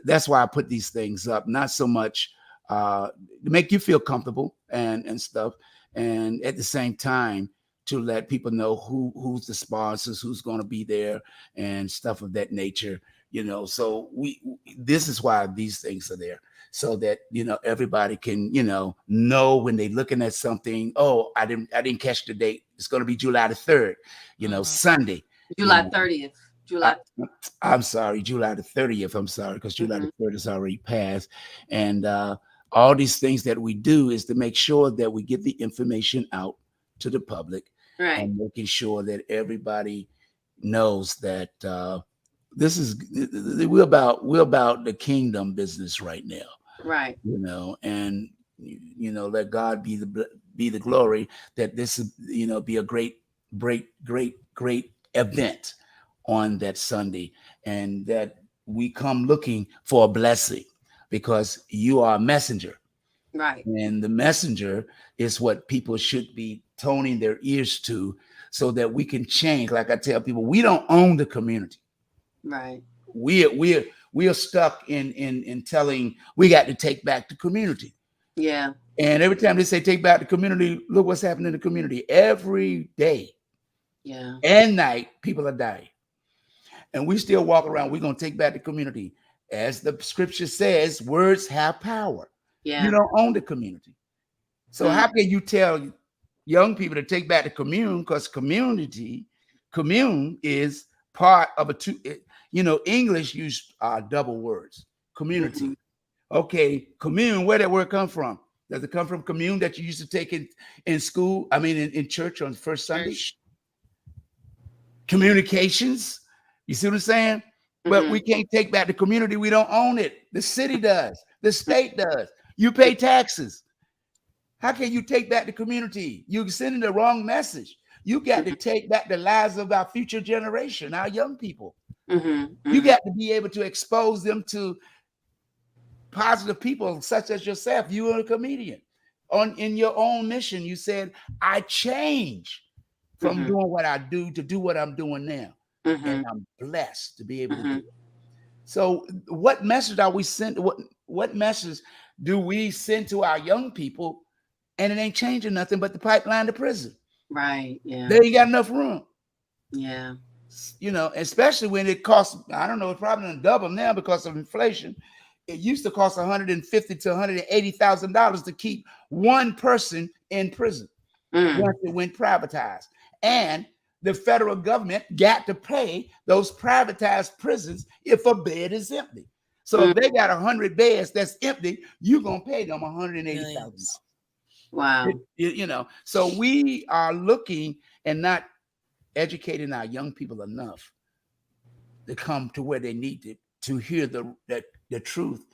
Speaker 1: that's why I put these things up, not so much to make you feel comfortable and stuff, and at the same time to let people know who's the sponsors, who's going to be there, and stuff of that nature. So this is why these things are there, so that everybody can know when they're looking at something. Oh, I didn't catch the date. It's going to be July the 3rd,
Speaker 2: Hmm.
Speaker 1: Sunday.
Speaker 3: July 30th.
Speaker 1: I,
Speaker 3: July.
Speaker 1: I'm sorry, July the 30th. I'm sorry, because July
Speaker 3: Mm-hmm,
Speaker 1: the 3rd is already passed. And all these things that we do is to make sure that we get the information out to the public,
Speaker 3: right,
Speaker 1: and making sure that everybody knows that this is we're about the kingdom business right now,
Speaker 3: right,
Speaker 1: and let God be the glory, that this is be a great event on that Sunday, and that we come looking for a blessing, because you are a messenger,
Speaker 3: right,
Speaker 1: and the messenger is what people should be toning their ears to, so that we can change. Like I tell people, we don't own the community.
Speaker 3: right.
Speaker 1: We are stuck in telling we got to take back the community.
Speaker 3: Yeah,
Speaker 1: And every time they say take back the community, look what's happening in the community every day
Speaker 3: yeah,
Speaker 1: and night. People are dying, and we still walk around. We're gonna take back the community, as the scripture says. Words have power. You
Speaker 3: yeah.
Speaker 1: don't own the community, so
Speaker 3: Mm,
Speaker 1: how can you tell young people to take back the commune? Because commune is part of a two. English use double words.
Speaker 3: mhm.
Speaker 1: Community. Okay, commune. Where that word come from? Does it come from commune that you used to take in school? I mean, in church on first Sunday.
Speaker 2: Church.
Speaker 1: Communications. You see what I'm saying? But
Speaker 3: Mhm,
Speaker 1: we can't take back the community. We don't own it. The city does. The state does. You pay taxes. How can you take back the community? You're sending the wrong message. You got to
Speaker 3: mhm,
Speaker 1: take back the lives of our future generation, our young people.
Speaker 3: mhm,
Speaker 1: You
Speaker 3: mhm.
Speaker 1: got to be able to expose them to positive people such as yourself. You are a comedian. In your own mission, you said, I change from
Speaker 3: Mhm,
Speaker 1: doing what I do to do what I'm doing now. And
Speaker 3: mhm,
Speaker 1: I'm blessed to be able to do
Speaker 3: mhm.
Speaker 1: it. So what message are we sent? What message do we send to our young people? And it ain't changing nothing but the pipeline to prison.
Speaker 3: Right. Yeah.
Speaker 1: They ain't got enough room.
Speaker 3: Yeah.
Speaker 1: Especially when it costs, I don't know, it's probably double now because of inflation. it used to cost $150,000 to $180,000 to keep one person in prison once it went privatized. And the federal government got to pay those privatized prisons if a bed is empty. So if they got 100 beds that's empty, you're going to pay them $180,000.
Speaker 3: Wow.
Speaker 1: So we are looking and not educating our young people enough to come to where they need to hear the truth,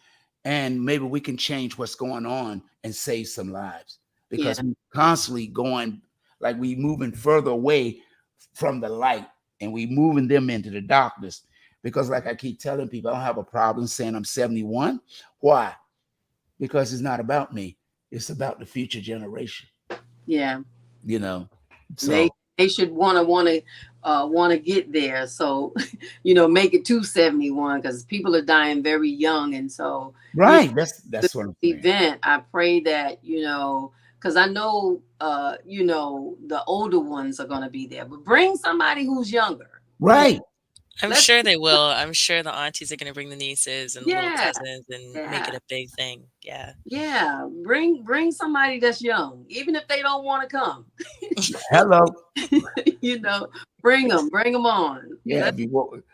Speaker 1: and maybe we can change what's going on and save some lives, because we're constantly going, like, we moving further away from the light and we moving them into the darkness. Because like I keep telling people, I don't have a problem saying I'm 71. Why? Because it's not about me, it's about the future generation. So
Speaker 3: they should want to get there. So, make it to 71, because people are dying very young. And so,
Speaker 1: right. That's what I'm saying.
Speaker 3: Event. I pray that, because I know, the older ones are going to be there, but bring somebody who's younger.
Speaker 1: Right.
Speaker 2: I'm sure they will. I'm sure the aunties are going to bring the nieces and the little cousins and make it a big thing. Yeah.
Speaker 3: Yeah. Bring somebody that's young, even if they don't want to come.
Speaker 1: Hello.
Speaker 3: Bring them on.
Speaker 1: Yeah. If you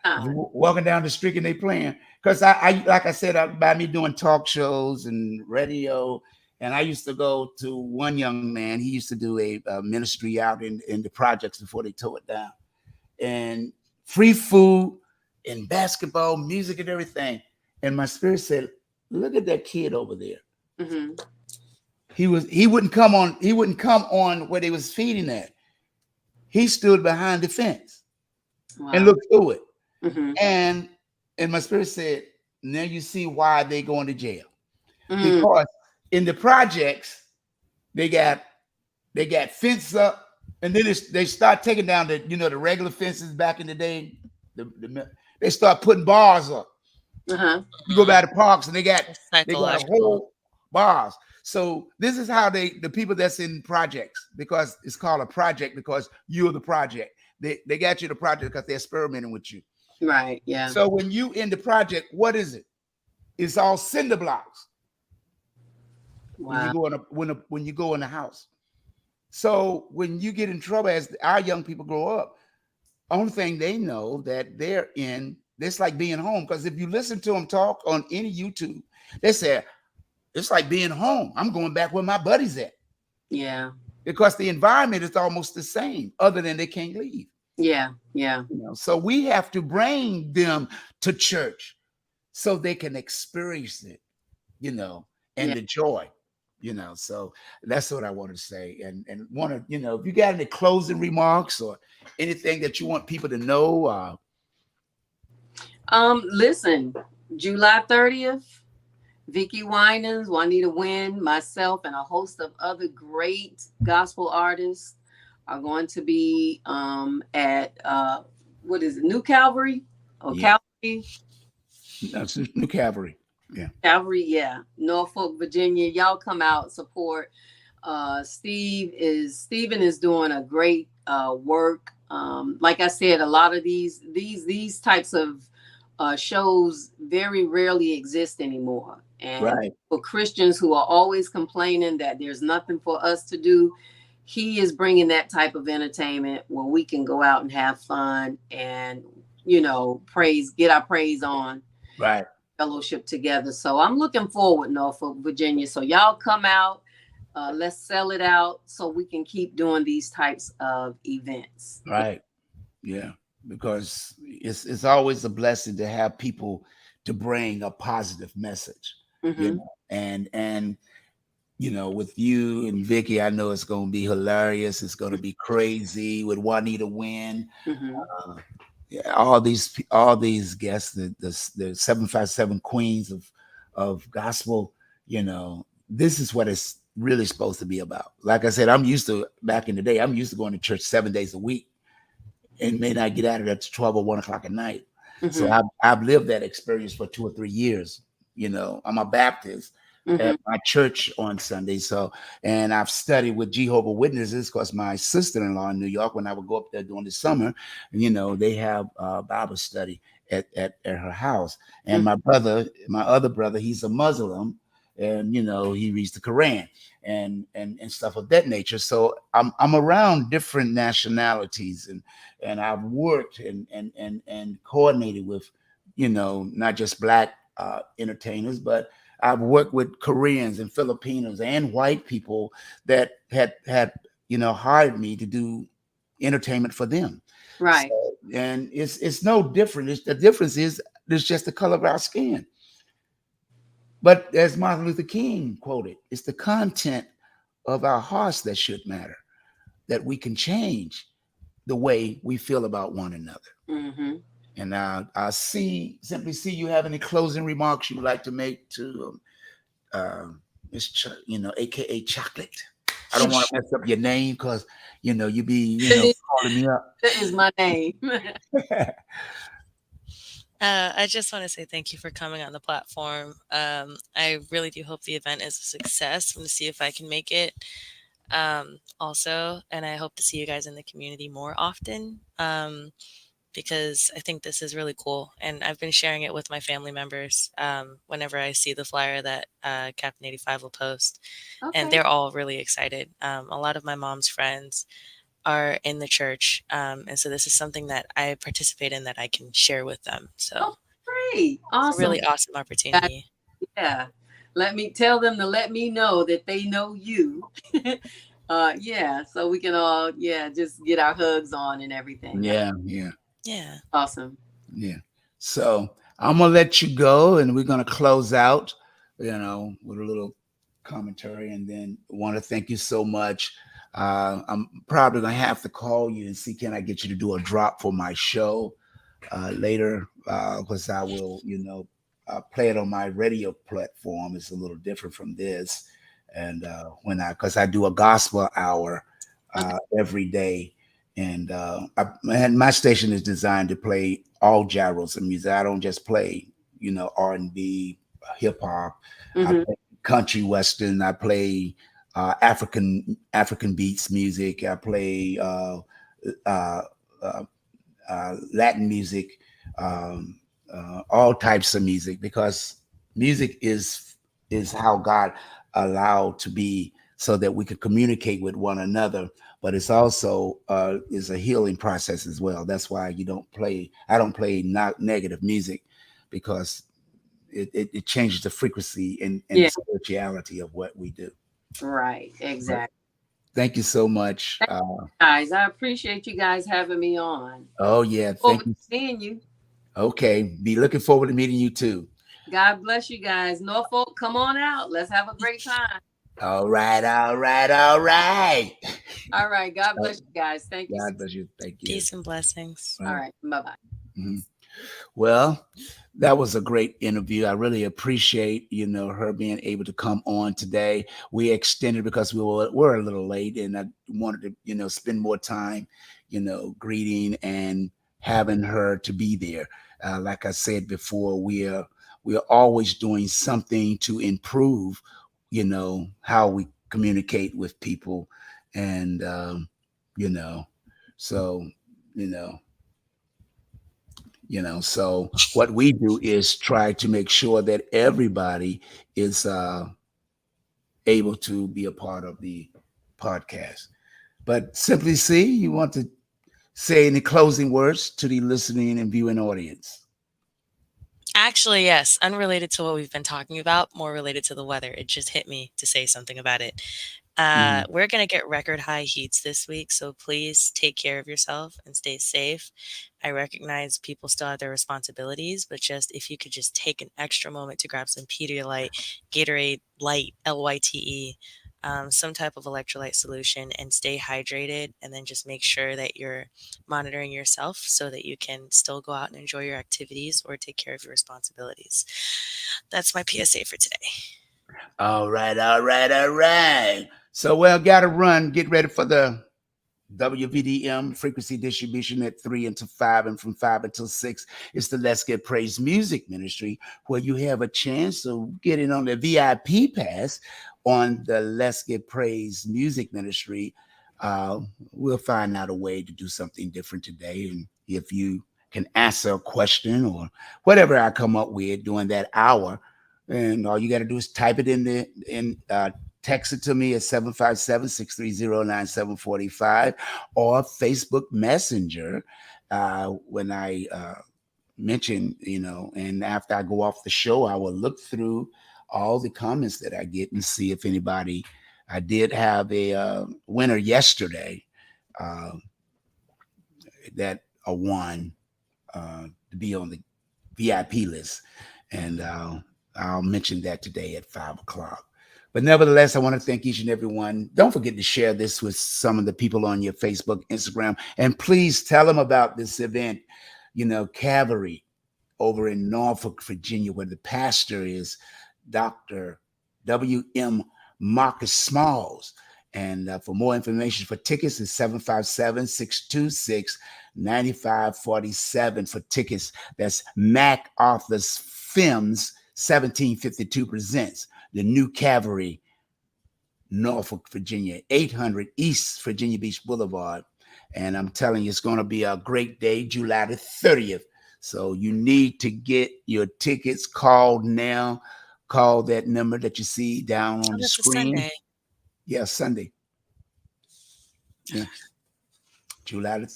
Speaker 1: walking down the street and they playing, because I like I said, by me doing talk shows and radio, and I used to go to one young man. He used to do a ministry out in the projects before they tore it down, and free food and basketball, music and everything. And my spirit said, look at that kid over there.
Speaker 3: Mm-hmm.
Speaker 1: He wouldn't come on where they was feeding at. He stood behind the fence and looked through it.
Speaker 3: Mm-hmm.
Speaker 1: And my spirit said, now you see why they going to jail.
Speaker 3: Mm-hmm.
Speaker 1: Because in the projects, they got fence up. And then they start taking down the regular fences back in the day. They start putting bars up.
Speaker 3: Uh-huh.
Speaker 1: You go by the parks and they got a whole bars. So this is how the people that's in projects, because it's called a project because you're the project. They got you the project because they're experimenting with you.
Speaker 3: Right. Yeah.
Speaker 1: So when you in the project, what is it? It's all cinder blocks.
Speaker 3: Wow.
Speaker 1: When you go in the house. So when you get in trouble, as our young people grow up, only thing they know that they're in, it's like being home. Because if you listen to them talk on any YouTube, they say, it's like being home. I'm going back where my buddies at.
Speaker 3: Yeah.
Speaker 1: Because the environment is almost the same, other than they can't leave.
Speaker 3: Yeah. Yeah.
Speaker 1: So we have to bring them to church so they can experience it, and the joy. So that's what I want to say. And want to, if you got any closing remarks or anything that you want people to know.
Speaker 3: Listen, July 30th, Vickie Winans, Juanita Wynn, myself, and a host of other great gospel artists are going to be at what is it, New Calvary? Calvary?
Speaker 1: That's New Calvary. Yeah.
Speaker 3: Calvary, yeah. Norfolk, Virginia. Y'all come out, support. Steven is doing a great work. Like I said, a lot of these types of shows very rarely exist anymore. And for Christians who are always complaining that there's nothing for us to do, he is bringing that type of entertainment where we can go out and have fun and, get our praise on.
Speaker 1: Right.
Speaker 3: Fellowship together. So I'm looking forward, Norfolk, Virginia. So y'all come out, let's sell it out so we can keep doing these types of events.
Speaker 1: Right. Yeah. Because it's always a blessing to have people to bring a positive message.
Speaker 3: Mm-hmm.
Speaker 1: And with you and Vickie, I know it's going to be hilarious. It's going to be crazy with Juanita Wynn.
Speaker 3: Mm-hmm.
Speaker 1: All these guests, the 757 queens of gospel, this is what it's really supposed to be about. Like I said, back in the day, I'm used to going to church 7 days a week and may not get out of there to 12 or 1 o'clock at night. Mm-hmm. So I've lived that experience for 2 or 3 years. I'm a Baptist,
Speaker 3: Mm-hmm.
Speaker 1: at my church on Sunday. So, and I've studied with Jehovah Witnesses because my sister-in-law in New York, when I would go up there during the summer, they have Bible study at her house. And
Speaker 3: Mm-hmm.
Speaker 1: my other brother, he's a Muslim, and he reads the Quran and stuff of that nature. So I'm around different nationalities, and I've worked and coordinated with not just black entertainers, but I've worked with Koreans and Filipinos and white people that had hired me to do entertainment for them. So,
Speaker 3: Right.
Speaker 1: and it's no different. The difference is there's just the color of our skin. But as Martin Luther King quoted, it's the content of our hearts that should matter, that we can change the way we feel about one another.
Speaker 3: Mm-hmm.
Speaker 1: And I simply see you have any closing remarks you'd like to make to Miss, AKA Chocolate. I don't want to mess up your name because you be calling me up.
Speaker 3: That is my name.
Speaker 2: I just want to say thank you for coming on the platform. I really do hope the event is a success. I'm going to see if I can make it also. And I hope to see you guys in the community more often because I think this is really cool. And I've been sharing it with my family members whenever I see the flyer that Captain85 will post. And
Speaker 3: Okay.
Speaker 2: they're all really excited. A lot of my mom's friends are in the church. And so this is something that I participate in that I can share with them. So
Speaker 3: Oh, great.
Speaker 2: it's a
Speaker 3: Awesome.
Speaker 2: really awesome opportunity.
Speaker 3: Yeah. Let me tell them to let me know that they know you. Yeah. So we can all, just get our hugs on and everything. That's
Speaker 1: Yeah, yeah,
Speaker 2: Yeah.
Speaker 3: awesome.
Speaker 1: yeah. So I'm gonna let you go, and we're gonna close out, with a little commentary, and then want to thank you so much. I'm probably gonna have to call you and see can I get you to do a drop for my show later, because I will, play it on my radio platform. It's a little different from this, and because I do a gospel hour
Speaker 3: Okay.
Speaker 1: every day, and and my station is designed to play all genres of music. I don't just play, R&B, hip hop. I
Speaker 3: Mm-hmm.
Speaker 1: play country western. I play African beats music. I play uh, uh, Latin music, all types of music, because music is how God allowed to be so that we could communicate with one another. But it's also is a healing process as well. That's why I don't play not negative music, because it changes the frequency and the
Speaker 3: Yeah.
Speaker 1: spirituality of what we do.
Speaker 3: Right.
Speaker 1: But
Speaker 3: Exactly.
Speaker 1: thank you so much.
Speaker 3: Guys, I appreciate you guys having me on.
Speaker 1: Oh yeah,
Speaker 3: Over
Speaker 1: thank you.
Speaker 3: seeing you.
Speaker 1: Okay, be looking forward to meeting you too.
Speaker 3: God bless you guys. Norfolk, come on out. Let's have a great time.
Speaker 1: All right, all right, all right.
Speaker 3: All right. God bless you guys. Thank you.
Speaker 1: God bless you. Thank you.
Speaker 2: Peace and blessings.
Speaker 3: All right. Bye bye.
Speaker 1: Mhm. Well, that was a great interview. I really appreciate, her being able to come on today. We extended because we're a little late, and I wanted to, spend more time, greeting and having her to be there. Like I said before, we're always doing something to improve, how we communicate with people, and you know, so you know so what we do is try to make sure that everybody is able to be a part of the podcast. But Simply C, you want to say any closing words to the listening and viewing audience?
Speaker 2: Actually, yes, unrelated to what we've been talking about, more related to the weather. It just hit me to say something about it.
Speaker 1: Mhm.
Speaker 2: We're going to get record high heats this week, so please take care of yourself and stay safe. I recognize people still have their responsibilities, but just if you could just take an extra moment to grab some Pedialyte, Gatorade Light, LYTE, some type of electrolyte solution, and stay hydrated, and then just make sure that you're monitoring yourself so that you can still go out and enjoy your activities or take care of your responsibilities. That's my PSA for today.
Speaker 1: All right, all right, all right. So, well, gotta run. Get ready for the WVDM frequency distribution at 3 until 5 and from 5 until 6. It's the Let's Get Praise Music Ministry, where you have a chance of getting on the VIP pass on the Let's Get Praise Music Ministry. We'll find out a way to do something different today. And if you can answer a question or whatever I come up with during that hour, and all you got to do is type it in text it to me at 757-630-9745 or Facebook Messenger when I mention, and after I go off the show, I will look through all the comments that I get and see if anybody. I did have a winner yesterday uh, that won to be on the VIP list, and I'll mention that today at 5 o'clock. But nevertheless, I want to thank each and every one. Don't forget to share this with some of the people on your Facebook, Instagram, and please tell them about this event, Calvary over in Norfolk, Virginia, where the pastor is Dr. W.M. Marcus Smalls. And for more information, for tickets, it's 757-626-9547 for tickets. That's MacArthur's Films 1752 presents the new Calvary, Norfolk, Virginia, 800 East Virginia Beach Boulevard. And I'm telling you, it's going to be a great day, July the 30th. So you need to get your tickets. Call now. Call that number that you see down on the
Speaker 2: That's a
Speaker 1: screen.
Speaker 2: Sunday.
Speaker 1: Yeah, Sunday. Yeah. July the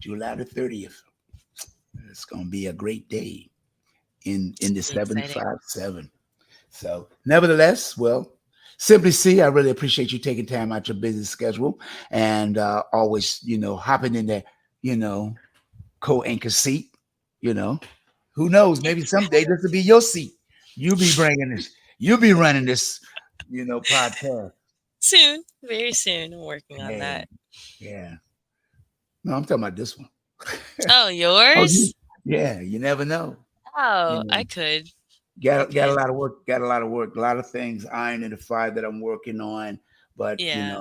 Speaker 1: 30th. It's going to be a great day in the 757. So, nevertheless, well, Simply C, I really appreciate you taking time out your busy schedule and always, hopping in that, co-anchor seat. Who knows? Maybe someday this will be your seat. You'll be bringing this. You'll be running this, podcast.
Speaker 2: Soon, very soon. I'm working on
Speaker 1: Yeah,
Speaker 2: that.
Speaker 1: yeah. No, I'm talking about this one.
Speaker 2: Oh, yours?
Speaker 1: Yeah, you never know.
Speaker 2: Oh, I could.
Speaker 1: Got a lot of work, a lot of things iron in the fire that I'm working on, but
Speaker 2: Yeah.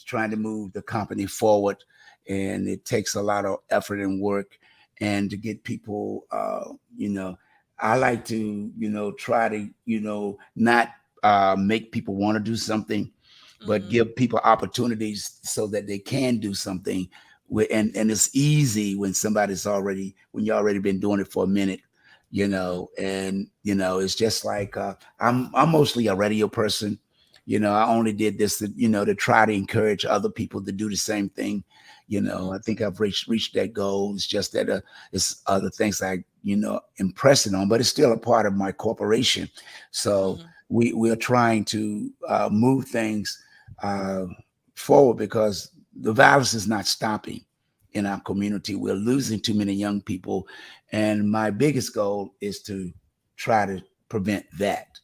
Speaker 1: trying to move the company forward, and it takes a lot of effort and work, and to get people, I like to, try to, not make people want to do something, but give people opportunities so that they can do something. And it's easy when when you already been doing it for a minute, and it's just like I'm mostly a radio person. I only did this to try to encourage other people to do the same thing. I think I've reached that goal. It's just that it's other things I impressing on, but it's still a part of my corporation. So we're trying to move things forward because the violence is not stopping in our community. We're losing too many young people. And my biggest goal is to try to prevent that.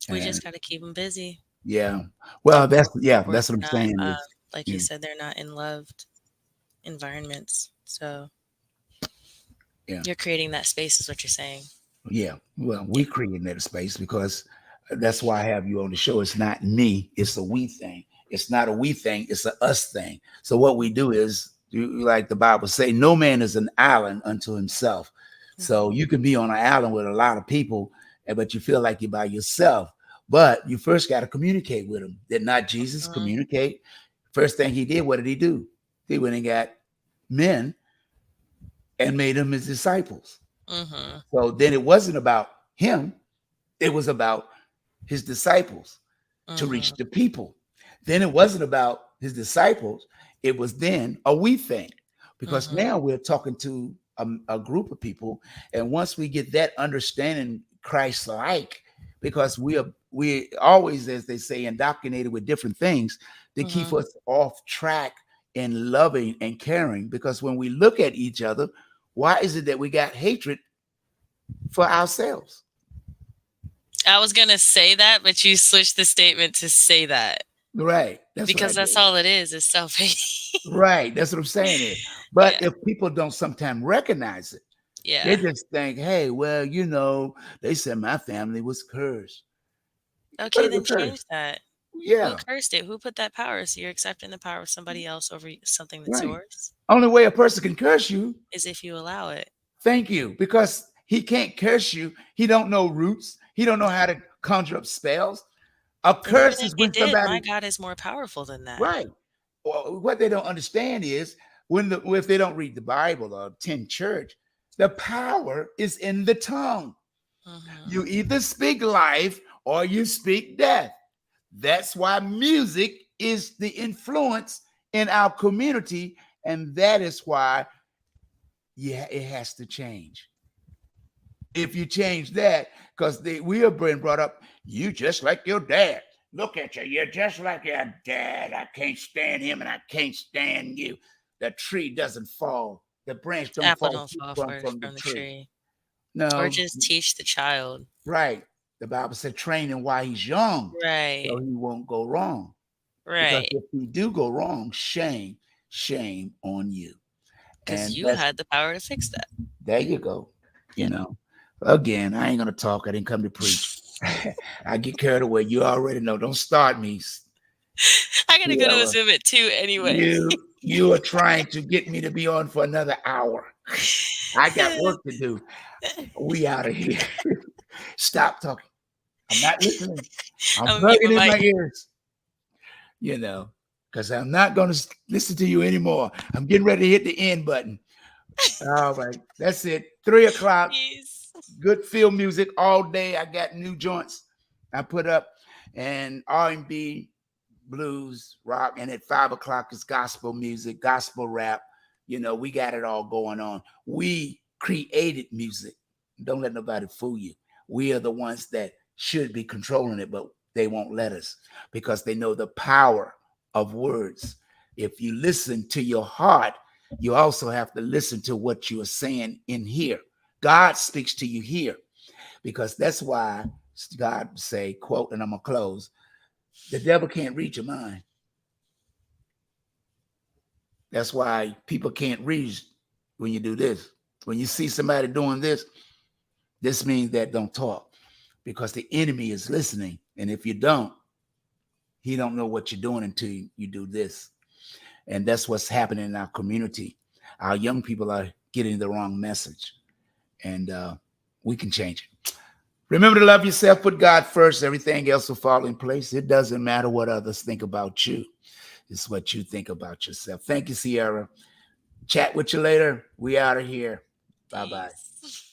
Speaker 2: We just got to keep them busy.
Speaker 1: Yeah. Well, that's what I'm saying.
Speaker 2: Like you said, they're not in loved environments. So you're creating that space is what you're saying.
Speaker 1: Yeah. Well, we're creating that space because that's why I have you on the show. It's not me. It's a we thing. It's not a we thing. It's a us thing. So what we do is, like the Bible say, no man is an island unto himself. So you can be on an island with a lot of people, but you feel like you're by yourself. But you first got to communicate with them. Did not Jesus communicate? First thing he did, what did he do? He went and got men and made them his disciples. So then it wasn't about him. It was about his disciples to reach the people. Then it wasn't about his disciples. It was then a we thing, because now we're talking to a group of people. And once we get that understanding Christ-like, because we always, as they say, indoctrinated with different things to keep us off track in loving and caring. Because when we look at each other, why is it that we got hatred for ourselves?
Speaker 2: I was going to say that, but you switched the statement to say that.
Speaker 1: Right.
Speaker 2: Because that's all it is self-hate.
Speaker 1: Right. That's what I'm saying. But if people don't sometimes recognize it, they just think, hey, well, they said my family was cursed.
Speaker 2: Okay, then change that. Who
Speaker 1: Yeah,
Speaker 2: cursed it? Who put that power? So you're accepting the power of somebody else over something that's
Speaker 1: right.
Speaker 2: yours,
Speaker 1: Only way a person can curse you.
Speaker 2: is if you allow it.
Speaker 1: Thank you, because he can't curse you. He don't know roots. He don't know how to conjure up spells. A
Speaker 2: And even
Speaker 1: curse
Speaker 2: if
Speaker 1: is
Speaker 2: he
Speaker 1: when
Speaker 2: did, my
Speaker 1: somebody,
Speaker 2: God is more powerful than that.
Speaker 1: right. Well, what they don't understand is if they don't read the Bible or attend church, the power is in the tongue.
Speaker 2: Hmm.
Speaker 1: You either speak life or you speak death. That's why music is the influence in our community, and that is why, yeah, it has to change. If you change that, because we are being brought up, you just like your dad. Look at you, you're just like your dad. I can't stand him, and I can't stand you. The tree doesn't fall, the branch don't
Speaker 2: Apple
Speaker 1: fall
Speaker 2: don't fall
Speaker 1: from the
Speaker 2: from the
Speaker 1: tree.
Speaker 2: tree. Or
Speaker 1: No,
Speaker 2: just teach the child.
Speaker 1: right. The Bible said, train him while he's young, so
Speaker 2: Right.
Speaker 1: he won't go wrong. Because
Speaker 2: Right.
Speaker 1: if he do go wrong, shame on you.
Speaker 2: Because
Speaker 1: And
Speaker 2: you
Speaker 1: that's,
Speaker 2: had the power to fix that.
Speaker 1: there you go. You
Speaker 2: Yep.
Speaker 1: know, again, I ain't gonna talk. I didn't come to preach. I get carried away. You already know. Don't start me.
Speaker 2: I gotta go to a
Speaker 1: Sierra.
Speaker 2: Zoom at 2 anyway.
Speaker 1: You are trying to get me to be on for another hour. I got work to do. We out of here. Stop talking. I'm not listening. I'm
Speaker 2: I'm gonna mute
Speaker 1: plugging in
Speaker 2: my
Speaker 1: my
Speaker 2: mic.
Speaker 1: ears. Because I'm not going to listen to you anymore. I'm getting ready to hit the end button. All right, that's it. 3 o'clock.
Speaker 2: Please.
Speaker 1: Good field music all day. I got new joints I put up, and R&B, blues, rock, and at 5 o'clock is gospel music, gospel rap. We got it all going on. We created music. Don't let nobody fool you. We are the ones that should be controlling it, but they won't let us because they know the power of words. If you listen to your heart, you also have to listen to what you are saying in here. God speaks to you here because that's why God say, quote, and I'm gonna close, the devil can't read your mind. That's why people can't read when you do this. When you see somebody doing this means that don't talk because the enemy is listening. And if you don't, he don't know what you're doing until you do this. And that's what's happening in our community. Our young people are getting the wrong message, and we can change it. Remember to love yourself, put God first. Everything else will fall in place. It doesn't matter what others think about you. It's what you think about yourself. Thank you, Sierra. Chat with you later. We out of here. Bye-bye.
Speaker 2: Peace.